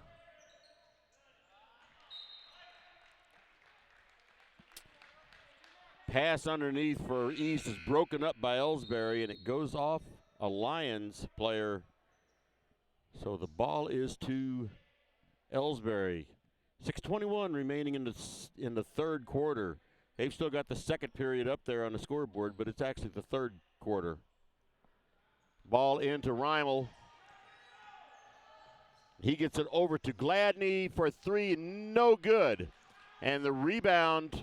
[SPEAKER 1] Pass underneath for East is broken up by Elsberry, and it goes off a Lions player. So the ball is to Elsberry. 6:21 remaining in the third quarter. They've still got the second period up there on the scoreboard, but it's actually the third quarter. Ball into Reimel. He gets it over to Gladney for three, no good. And the rebound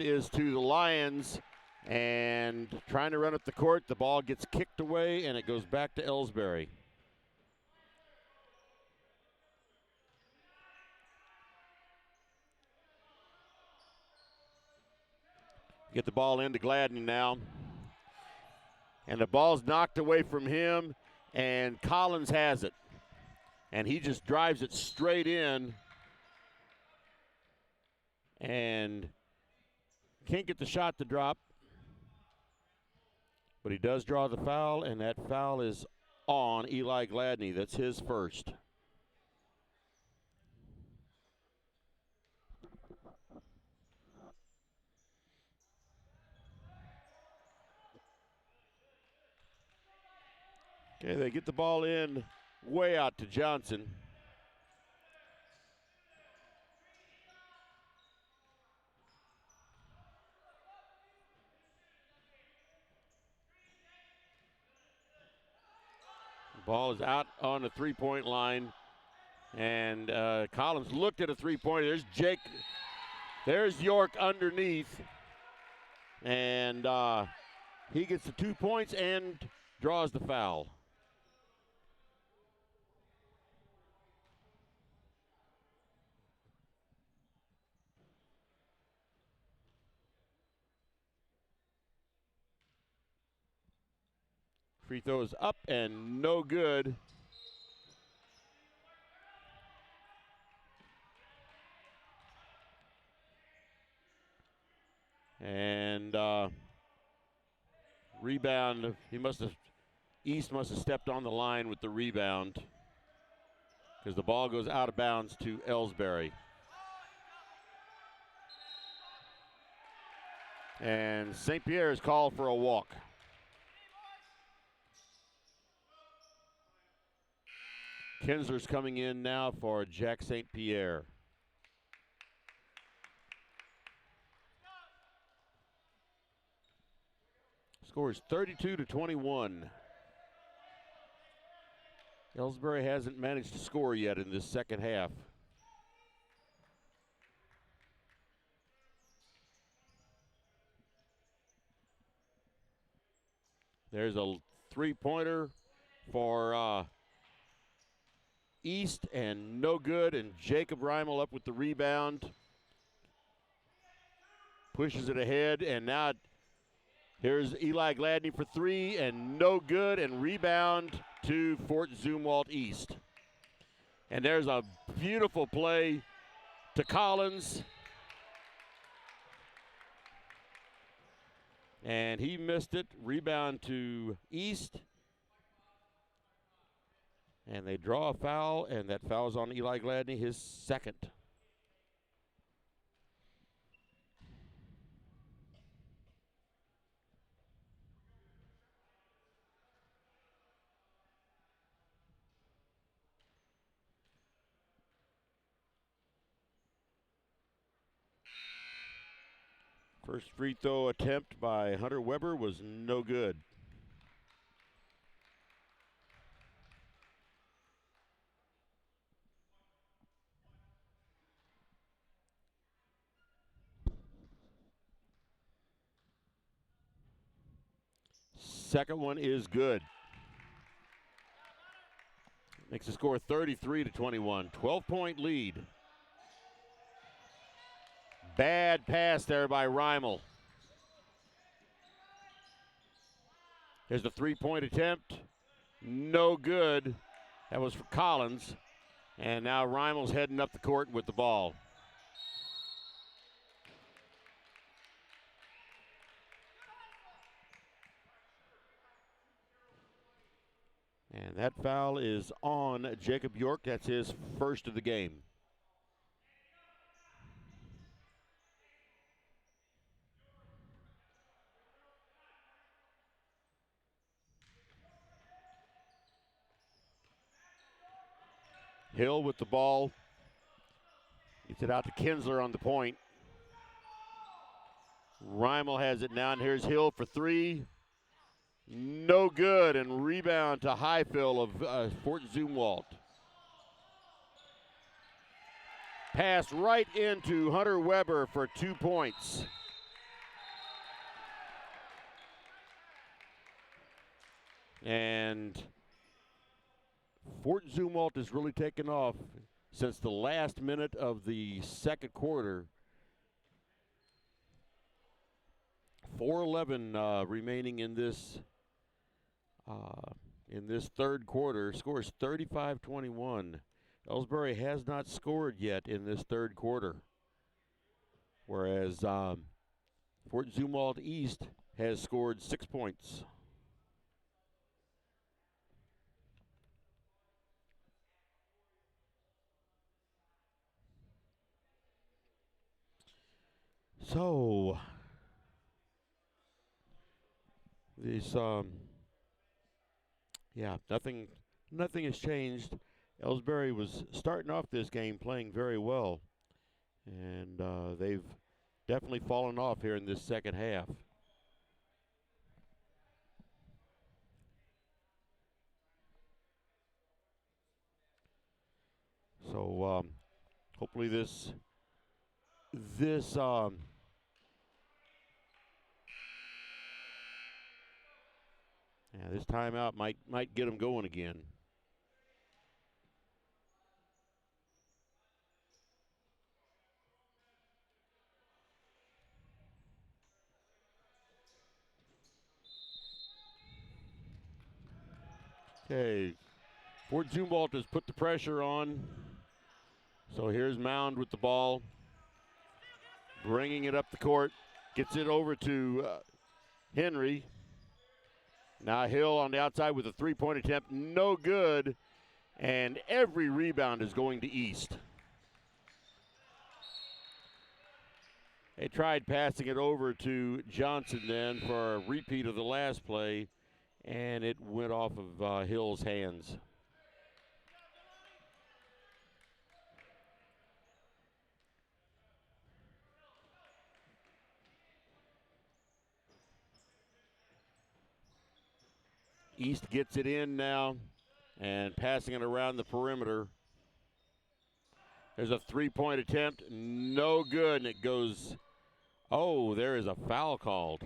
[SPEAKER 1] is to the Lions, and trying to run up the court, the ball gets kicked away, and it goes back to Elsberry. Get the ball into Gladney now. And the ball's knocked away from him, and Collins has it. And he just drives it straight in and can't get the shot to drop. But he does draw the foul, and that foul is on Eli Gladney. That's his first. Okay, they get the ball in way out to Johnson. Ball is out on the three-point line. And Collins looked at a three-pointer. There's Jake. There's York underneath. And he gets the 2 points and draws the foul. Free throw is up and no good. And rebound, East must have stepped on the line with the rebound, because the ball goes out of bounds to Elsberry. And St. Pierre is called for a walk. Kinsler's coming in now for Jack St. Pierre. Score is 32-21. Elsberry hasn't managed to score yet in this second half. There's a three-pointer for East, and no good, and Jacob Reimel up with the rebound. Pushes it ahead, and now here's Eli Gladney for three, and no good, and rebound to Fort Zumwalt East. And there's a beautiful play to Collins. And he missed it. Rebound to East. And they draw a foul, and that foul's on Eli Gladney, his second. First free throw attempt by Hunter Weber was no good. Second one is good. Makes the score 33-21. 12-point lead. Bad pass there by Reimel. There's the three-point attempt. No good. That was for Collins. And now Reimel's heading up the court with the ball. And that foul is on Jacob York. That's his first of the game. Hill with the ball. Gets it out to Kinsler on the point. Reimel has it now, and here's Hill for three. No good, and rebound to Highfill of Fort Zumwalt. Pass right into Hunter Weber for 2 points. And Fort Zumwalt has really taken off since the last minute of the second quarter. 4:11 remaining in this third quarter. Score is 35-21. Elsberry has not scored yet in this third quarter, whereas Fort Zumwalt East has scored 6 points. So this, nothing has changed. Elsberry was starting off this game playing very well, and they've definitely fallen off here in this second half. So hopefully this timeout might get them going again. Okay, Fort Zumwalt has put the pressure on. So here's Mound with the ball, bringing it up the court, gets it over to Henry. Now Hill on the outside with a three-point attempt, no good, and every rebound is going to East. They tried passing it over to Johnson then for a repeat of the last play, and it went off of Hill's hands. East gets it in now and passing it around the perimeter. There's a three-point attempt, no good, and it goes, oh, there is a foul called.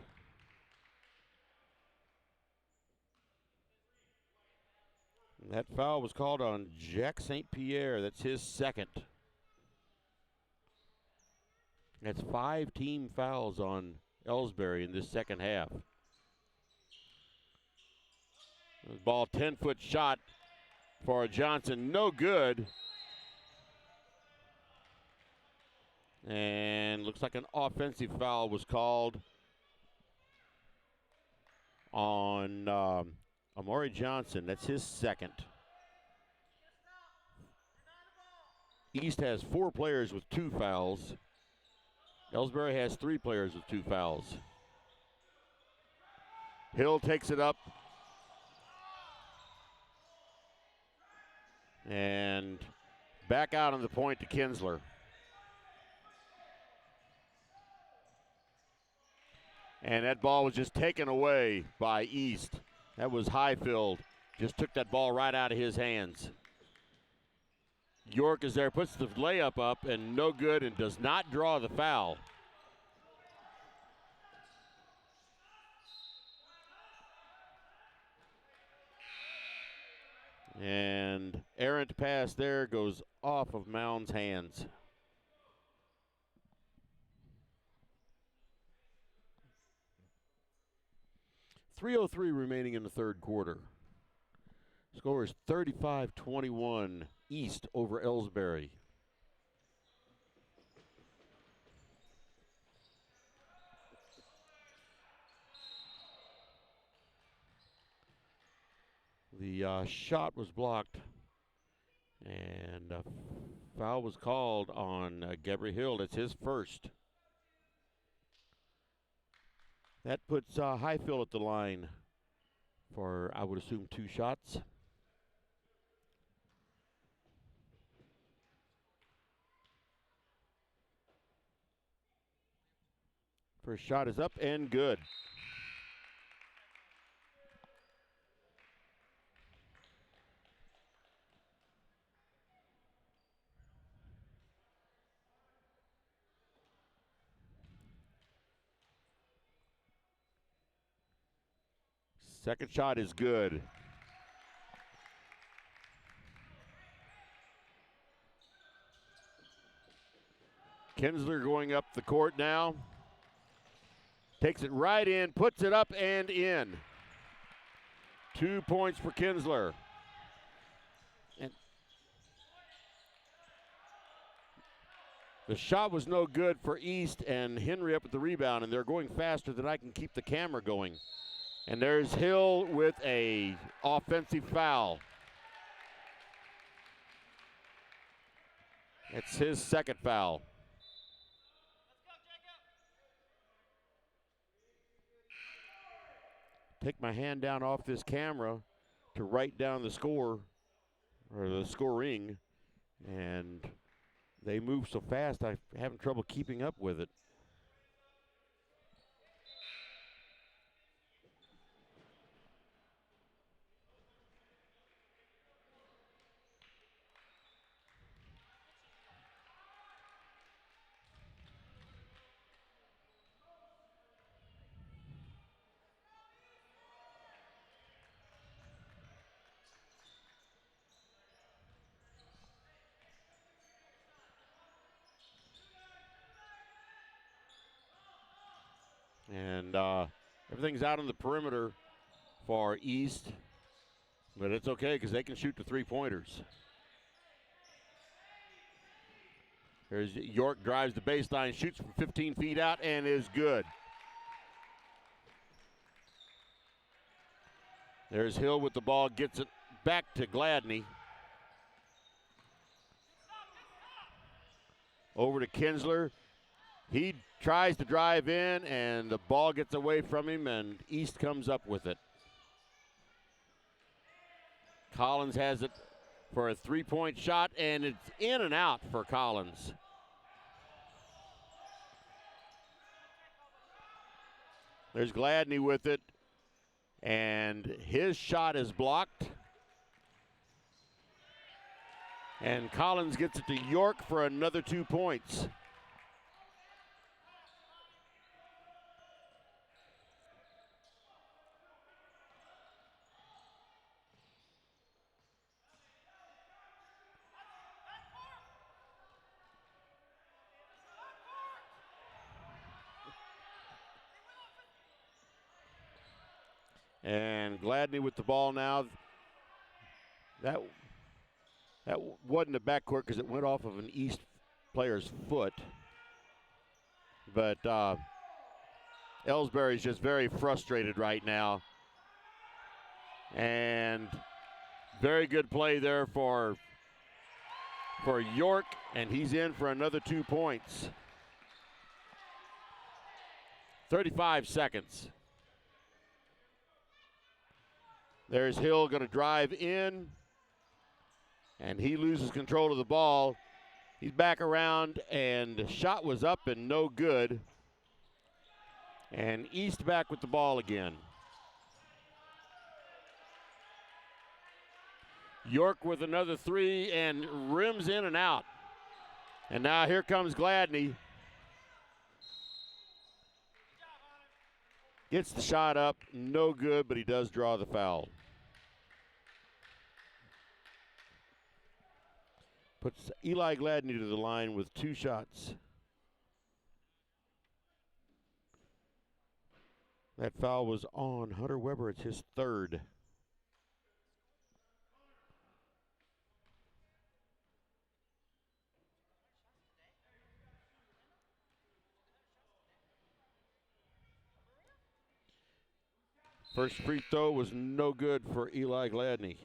[SPEAKER 1] And that foul was called on Jack St. Pierre. That's his second. That's 5 team fouls on Elsberry in this second half. The ball, 10-foot shot for Johnson, no good. And looks like an offensive foul was called on Amari Johnson. That's his second. East has 4 players with 2 fouls. Elsberry has 3 players with 2 fouls. Hill takes it up. And back out on the point to Kinsler. And that ball was just taken away by East. That was Highfield. Just took that ball right out of his hands. York is there, puts the layup up, and no good, and does not draw the foul. And errant pass there goes off of Mound's hands. .303 remaining in the third quarter. Score is 35-21 East over Elsberry. The shot was blocked, and a foul was called on Gabriel Hill. That's his first. That puts Highfield at the line for, I would assume, 2 shots. First shot is up and good. Second shot is good. Kinsler going up the court now. Takes it right in, puts it up and in. 2 points for Kinsler. And the shot was no good for East, and Henry up at the rebound, and they're going faster than I can keep the camera going. And there's Hill with a offensive foul. It's his second foul. Take my hand down off this camera to write down the score, or the scoring, and they move so fast I'm having trouble keeping up with it. And everything's out on the perimeter for East, but it's okay because they can shoot the 3-pointers. There's York, drives the baseline, shoots from 15 feet out, and is good. There's Hill with the ball, gets it back to Gladney. Over to Kinsler. He tries to drive in, and the ball gets away from him, and East comes up with it. Collins has it for a 3-point shot, and it's in and out for Collins. There's Gladney with it, And his shot is blocked. And Collins gets it to York for another 2 points. And Gladney with the ball now. That wasn't a backcourt because it went off of an East player's foot. But Elsberry's just very frustrated right now. And very good play there for York, and he's in for another 2 points. 35 seconds. There's Hill going to drive in, and he loses control of the ball. He's back around, and the shot was up and no good. And East back with the ball again. York with another three and rims in and out. And now here comes Gladney. Gets the shot up, no good, but he does draw the foul. Puts Eli Gladney to the line with 2 shots. That foul was on Hunter Weber. It's his 3rd. First free throw was no good for Eli Gladney.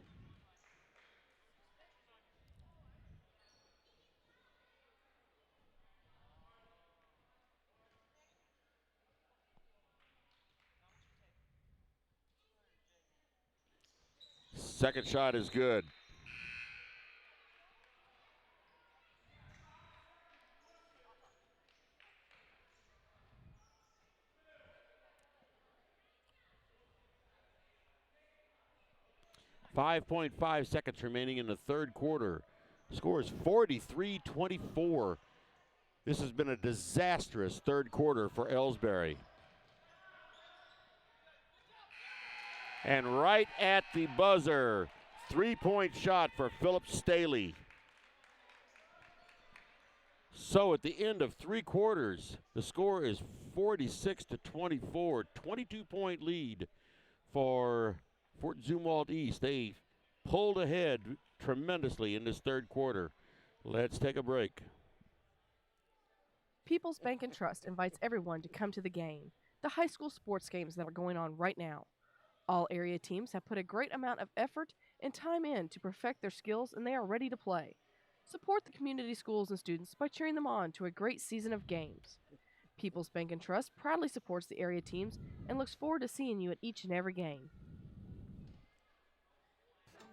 [SPEAKER 1] Second shot is good. .5 seconds remaining in the 3rd quarter. Score is 43-24. This has been a disastrous 3rd quarter for Elsberry. And right at the buzzer, 3-point shot for Philip Staley. So at the end of 3 quarters, the score is 46-24, 22-point lead for Fort Zumwalt East. They pulled ahead tremendously in this 3rd quarter. Let's take a break.
[SPEAKER 12] People's Bank and Trust invites everyone to come to the game, the high school sports games that are going on right now. All area teams have put a great amount of effort and time in to perfect their skills, and they are ready to play. Support the community schools and students by cheering them on to a great season of games. People's Bank and Trust proudly supports the area teams and looks forward to seeing you at each and every game.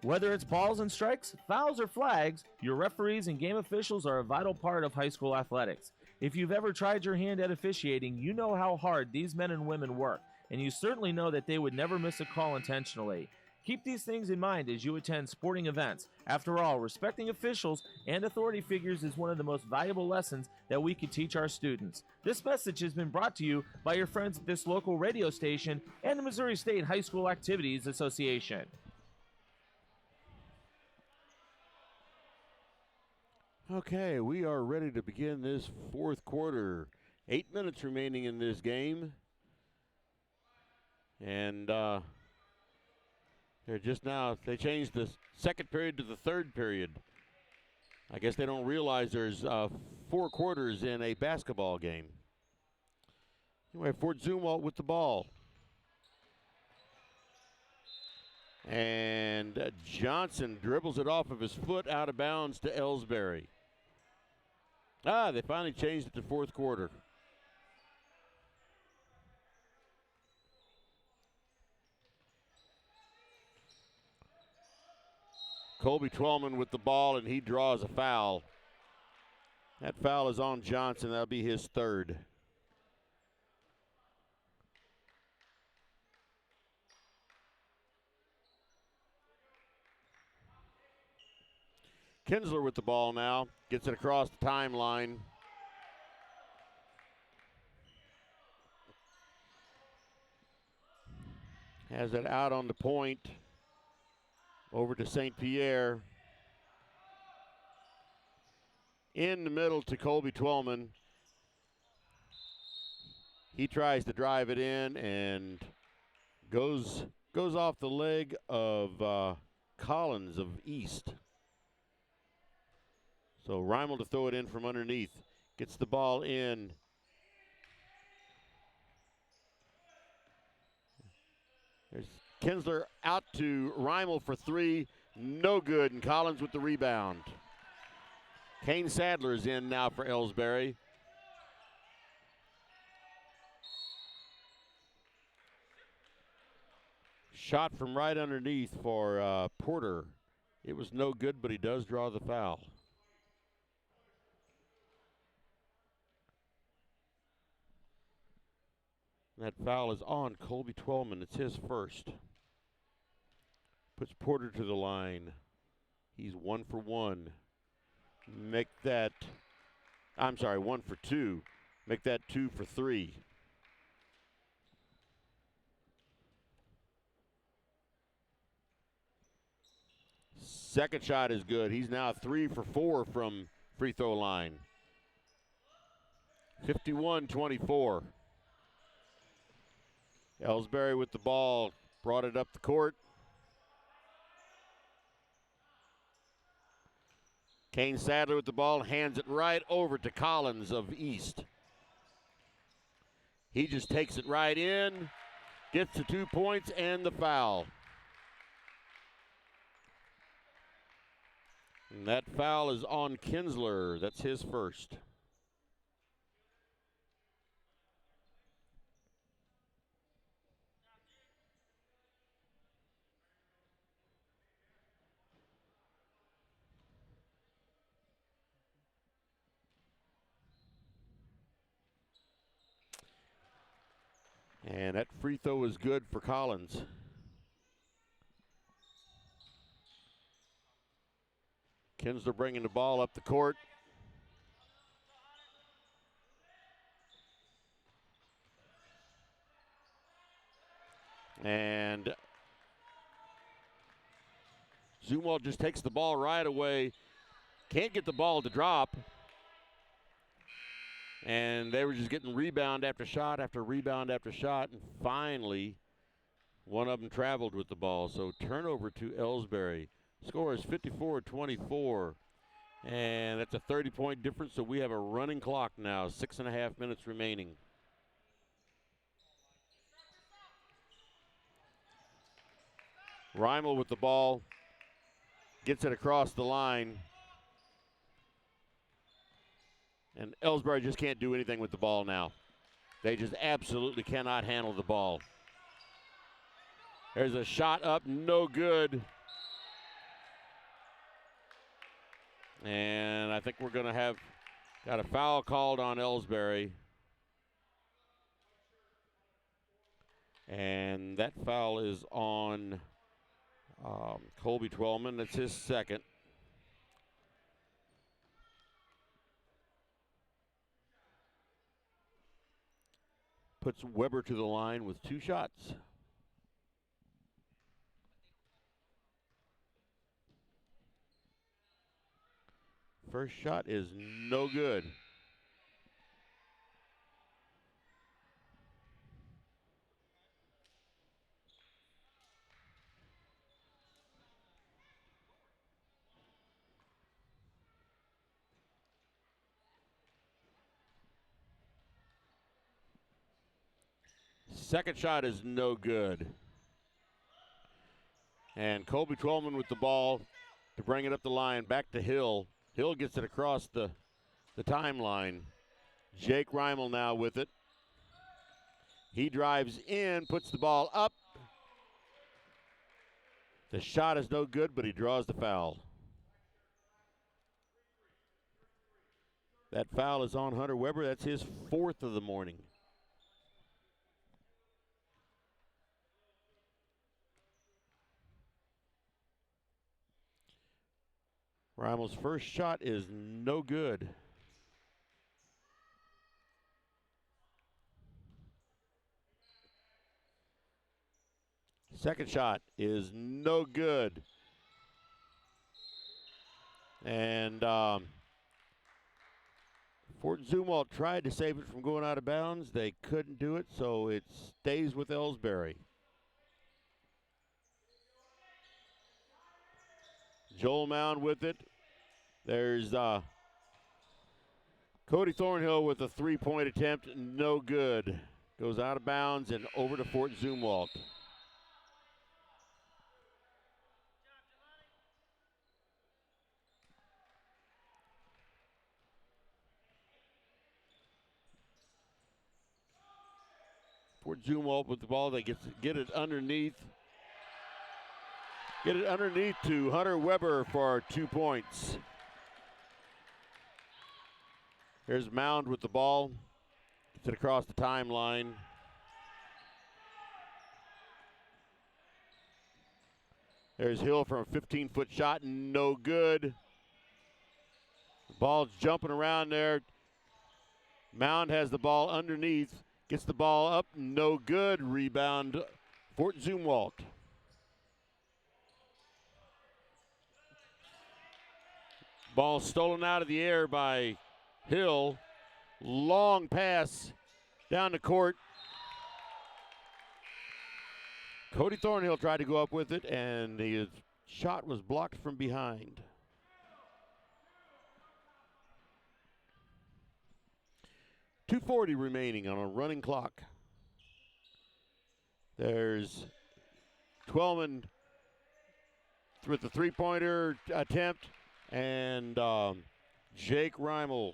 [SPEAKER 6] Whether it's balls and strikes, fouls, or flags, your referees and game officials are a vital part of high school athletics. If you've ever tried your hand at officiating, you know how hard these men and women work, and you certainly know that they would never miss a call intentionally. Keep these things in mind as you attend sporting events. After all, respecting officials and authority figures is one of the most valuable lessons that we could teach our students. This message has been brought to you by your friends at this local radio station and the Missouri State High School Activities Association.
[SPEAKER 1] Okay, we are ready to begin this 4th quarter. 8 minutes remaining in this game. And they changed the 2nd period to the 3rd period. I guess they don't realize there's 4 quarters in a basketball game. Anyway, Fort Zumwalt with the ball. And Johnson dribbles it off of his foot out of bounds to Elsberry. They finally changed it to 4th quarter. Colby Twellman with the ball, and he draws a foul. That foul is on Johnson. That'll be his 3rd. Kinsler with the ball now. Gets it across the timeline. Has it out on the point. Over to St. Pierre. In the middle to Colby Twellman. He tries to drive it in and goes off the leg of Collins of East. So Reimel to throw it in from underneath. Gets the ball in. There's Kinsler out to Reimel for three. No good, and Collins with the rebound. Kane Sadler is in now for Elsberry. Shot from right underneath for Porter. It was no good, but he does draw the foul. That foul is on Colby Twellman. It's his first. Puts Porter to the line. He's 1 for 1. Make that, I'm sorry, 1 for 2. Make that 2 for 3. Second shot is good. He's now 3 for 4 from free throw line. 51-24. Elsberry with the ball, brought it up the court. Kane Sadler with the ball, hands it right over to Collins of East. He just takes it right in, gets the 2 points and the foul. And that foul is on Kinsler. That's his first. And that free throw is good for Collins. Kinsler bringing the ball up the court. And Zumwalt just takes the ball right away. Can't get the ball to drop. And they were just getting rebound after shot after rebound after shot. And finally, one of them traveled with the ball. So turnover to Elsberry. Score is 54-24. And that's a 30-point difference. So we have a running clock now. 6.5 minutes remaining. Reimel with the ball. Gets it across the line. And Elsberry just can't do anything with the ball now. They just absolutely cannot handle the ball. There's a shot up, no good. And I think we're going to have got a foul called on Elsberry. And that foul is on Colby Twellman. That's his second. Puts Weber to the line with 2 shots. First shot is no good. Second shot is no good. And Colby Twellman with the ball to bring it up the line, back to Hill. Hill gets it across the timeline. Jake Reimel now with it. He drives in, puts the ball up. The shot is no good, but he draws the foul. That foul is on Hunter Weber. That's his 4th of the morning. Rimel's first shot is no good. Second shot is no good. And Fort Zumwalt tried to save it from going out of bounds. They couldn't do it, so it stays with Elsberry. Joel Mound with it. There's Cody Thornhill with a three-point attempt, no good. Goes out of bounds and over to Fort Zumwalt. Fort Zumwalt with the ball. They get it underneath. Get it underneath to Hunter Weber for 2 points. Here's Mound with the ball. Gets it across the timeline. There's Hill from a 15-foot shot, no good. The ball's jumping around there. Mound has the ball underneath. Gets the ball up, no good. Rebound, Fort Zumwalt. Ball stolen out of the air by Hill. Long pass down the court. Cody Thornhill tried to go up with it, and his shot was blocked from behind. .240 remaining on a running clock. There's Twellman with the three-pointer attempt, and Jake Reimel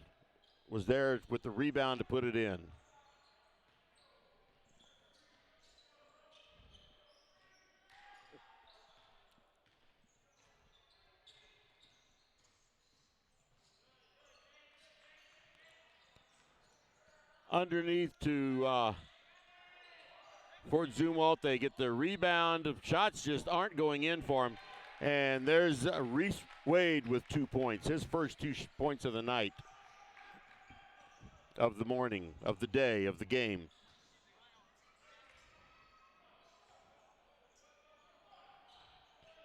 [SPEAKER 1] was there with the rebound to put it in. Underneath to Fort Zumwalt. They get the rebound. Shots just aren't going in for him. And there's Reese Wade with 2 points. His first 2 points of the night, of the morning, of the day, of the game.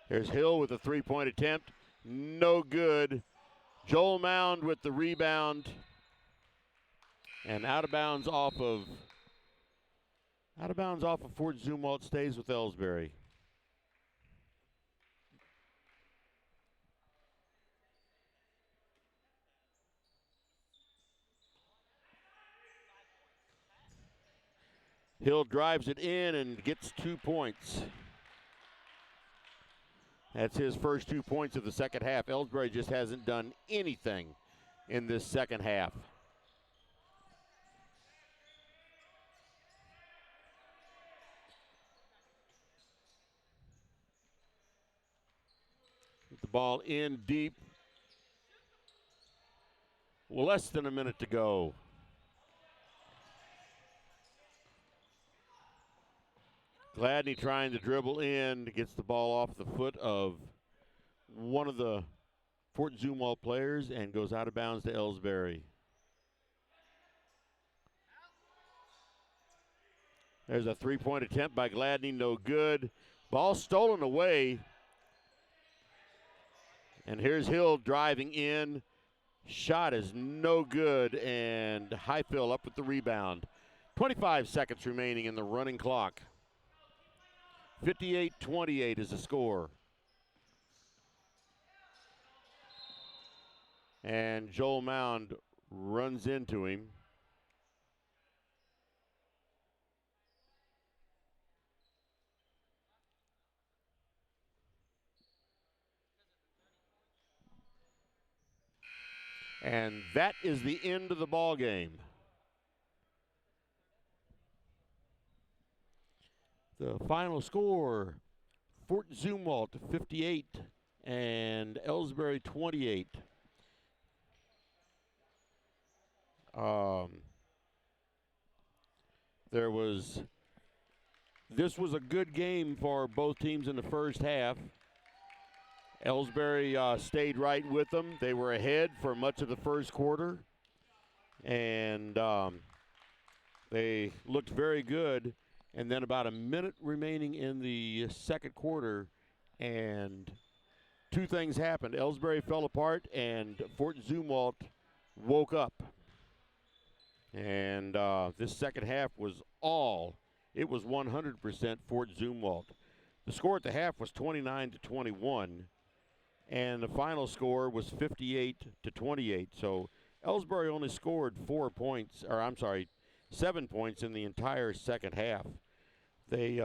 [SPEAKER 1] There's Hill with a three-point attempt. No good. Joel Mound with the rebound. And out of bounds off of Fort Zumwalt, stays with Elsberry. Hill drives it in and gets 2 points. That's his first 2 points of the second half. Elsberry just hasn't done anything in this second half. The ball in deep. Less than a minute to go. Gladney trying to dribble in, gets the ball off the foot of one of the Fort Zumwalt players and goes out of bounds to Elsberry. There's a three-point attempt by Gladney, no good. Ball stolen away. And here's Hill driving in. Shot is no good, and Highfill up with the rebound. 25 seconds remaining in the running clock. 58-28 is the score. And Joel Mound runs into him. And that is the end of the ball game. The final score, Fort Zumwalt 58 and Elsberry 28. This was a good game for both teams in the first half. Elsberry stayed right with them. They were ahead for much of the first quarter, and they looked very good. And then about a minute remaining in the second quarter, and two things happened. Elsberry fell apart, and Fort Zumwalt woke up. And this second half was 100% Fort Zumwalt. The score at the half was 29-21, and the final score was 58-28. So Elsberry only scored 7 points in the entire second half. They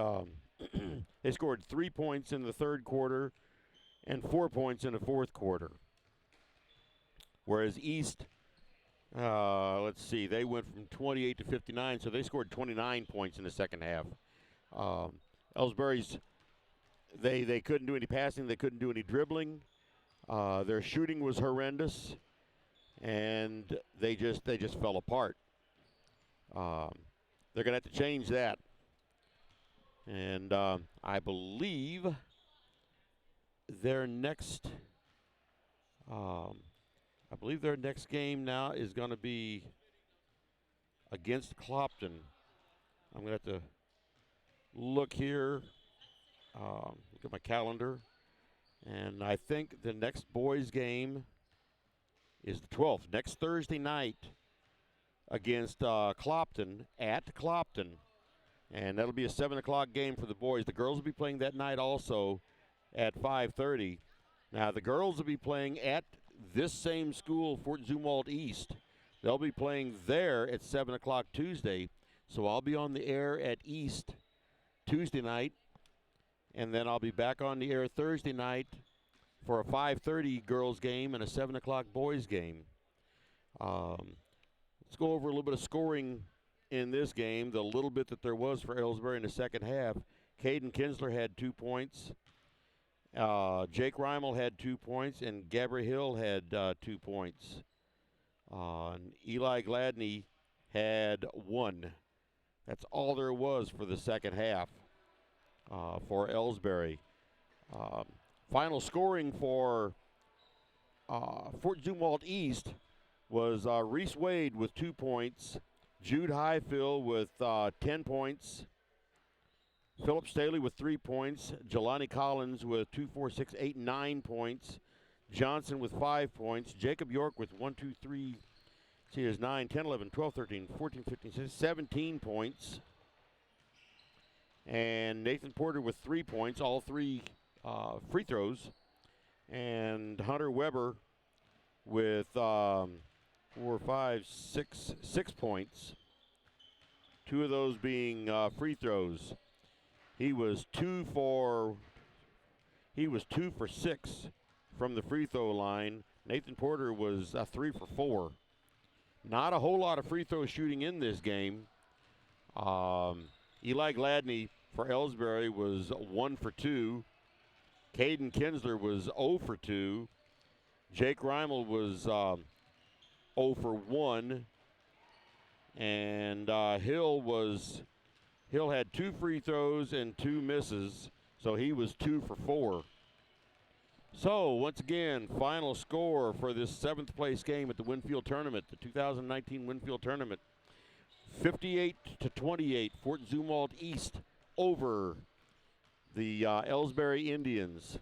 [SPEAKER 1] they scored 3 points in the third quarter and 4 points in the fourth quarter. Whereas East, they went from 28 to 59, so they scored 29 points in the second half. Elsberry's, they couldn't do any passing, they couldn't do any dribbling. Their shooting was horrendous, and they just fell apart. They're going to have to change that. And I believe their next game now is going to be against Clopton. I'm going to have to look here, look at my calendar, and I think the next boys game is the 12th, next Thursday night against Clopton at Clopton, and that'll be a 7 o'clock game for the boys. The girls will be playing that night also at 5:30. Now the girls will be playing at this same school, Fort Zumwalt East. They'll be playing there at 7 o'clock Tuesday. So I'll be on the air at East Tuesday night, and then I'll be back on the air Thursday night for a 5:30 girls game and a 7 o'clock boys game. Let's go over a little bit of scoring in this game, the little bit that there was for Elsberry in the second half. Caden Kinsler had 2 points. Jake Reimel had 2 points, and Gabriel Hill had 2 points. And Eli Gladney had 1. That's all there was for the second half for Elsberry. Final scoring for Fort Zumwalt East was Reese Wade with 2 points, Jude Highfill with 10 points, Philip Staley with 3 points, Jelani Collins with 2, 4, 6, 8, 9 points, Johnson with 5 points, Jacob York with 1, 2, 3, see, there's 9, 10, 11, 12, 13, 14, 15, 16, 17 points, and Nathan Porter with 3 points, all 3 free throws, and Hunter Weber with 4, 5, 6 points, 2 of those being free throws. He was 2 for 6 from the free throw line. Nathan Porter was 3 for 4. Not a whole lot of free throw shooting in this game. Eli Gladney for Elsberry was 1 for 2. Caden Kinsler was 0 for 2. Jake Reimel was 0 for 1. And Hill had 2 free throws and 2 misses, so he was 2 for 4. So, once again, final score for this 7th place game at the Winfield Tournament, the 2019 Winfield Tournament. 58-28, Fort Zumwalt East over the Elsberry Indians.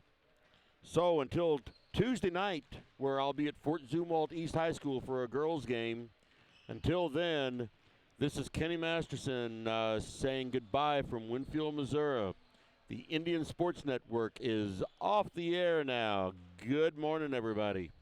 [SPEAKER 1] So, until Tuesday night, where I'll be at Fort Zumwalt East High School for a girls' game, until then, this is Kenny Masterson saying goodbye from Winfield, Missouri. The Indian Sports Network is off the air now. Good morning, everybody.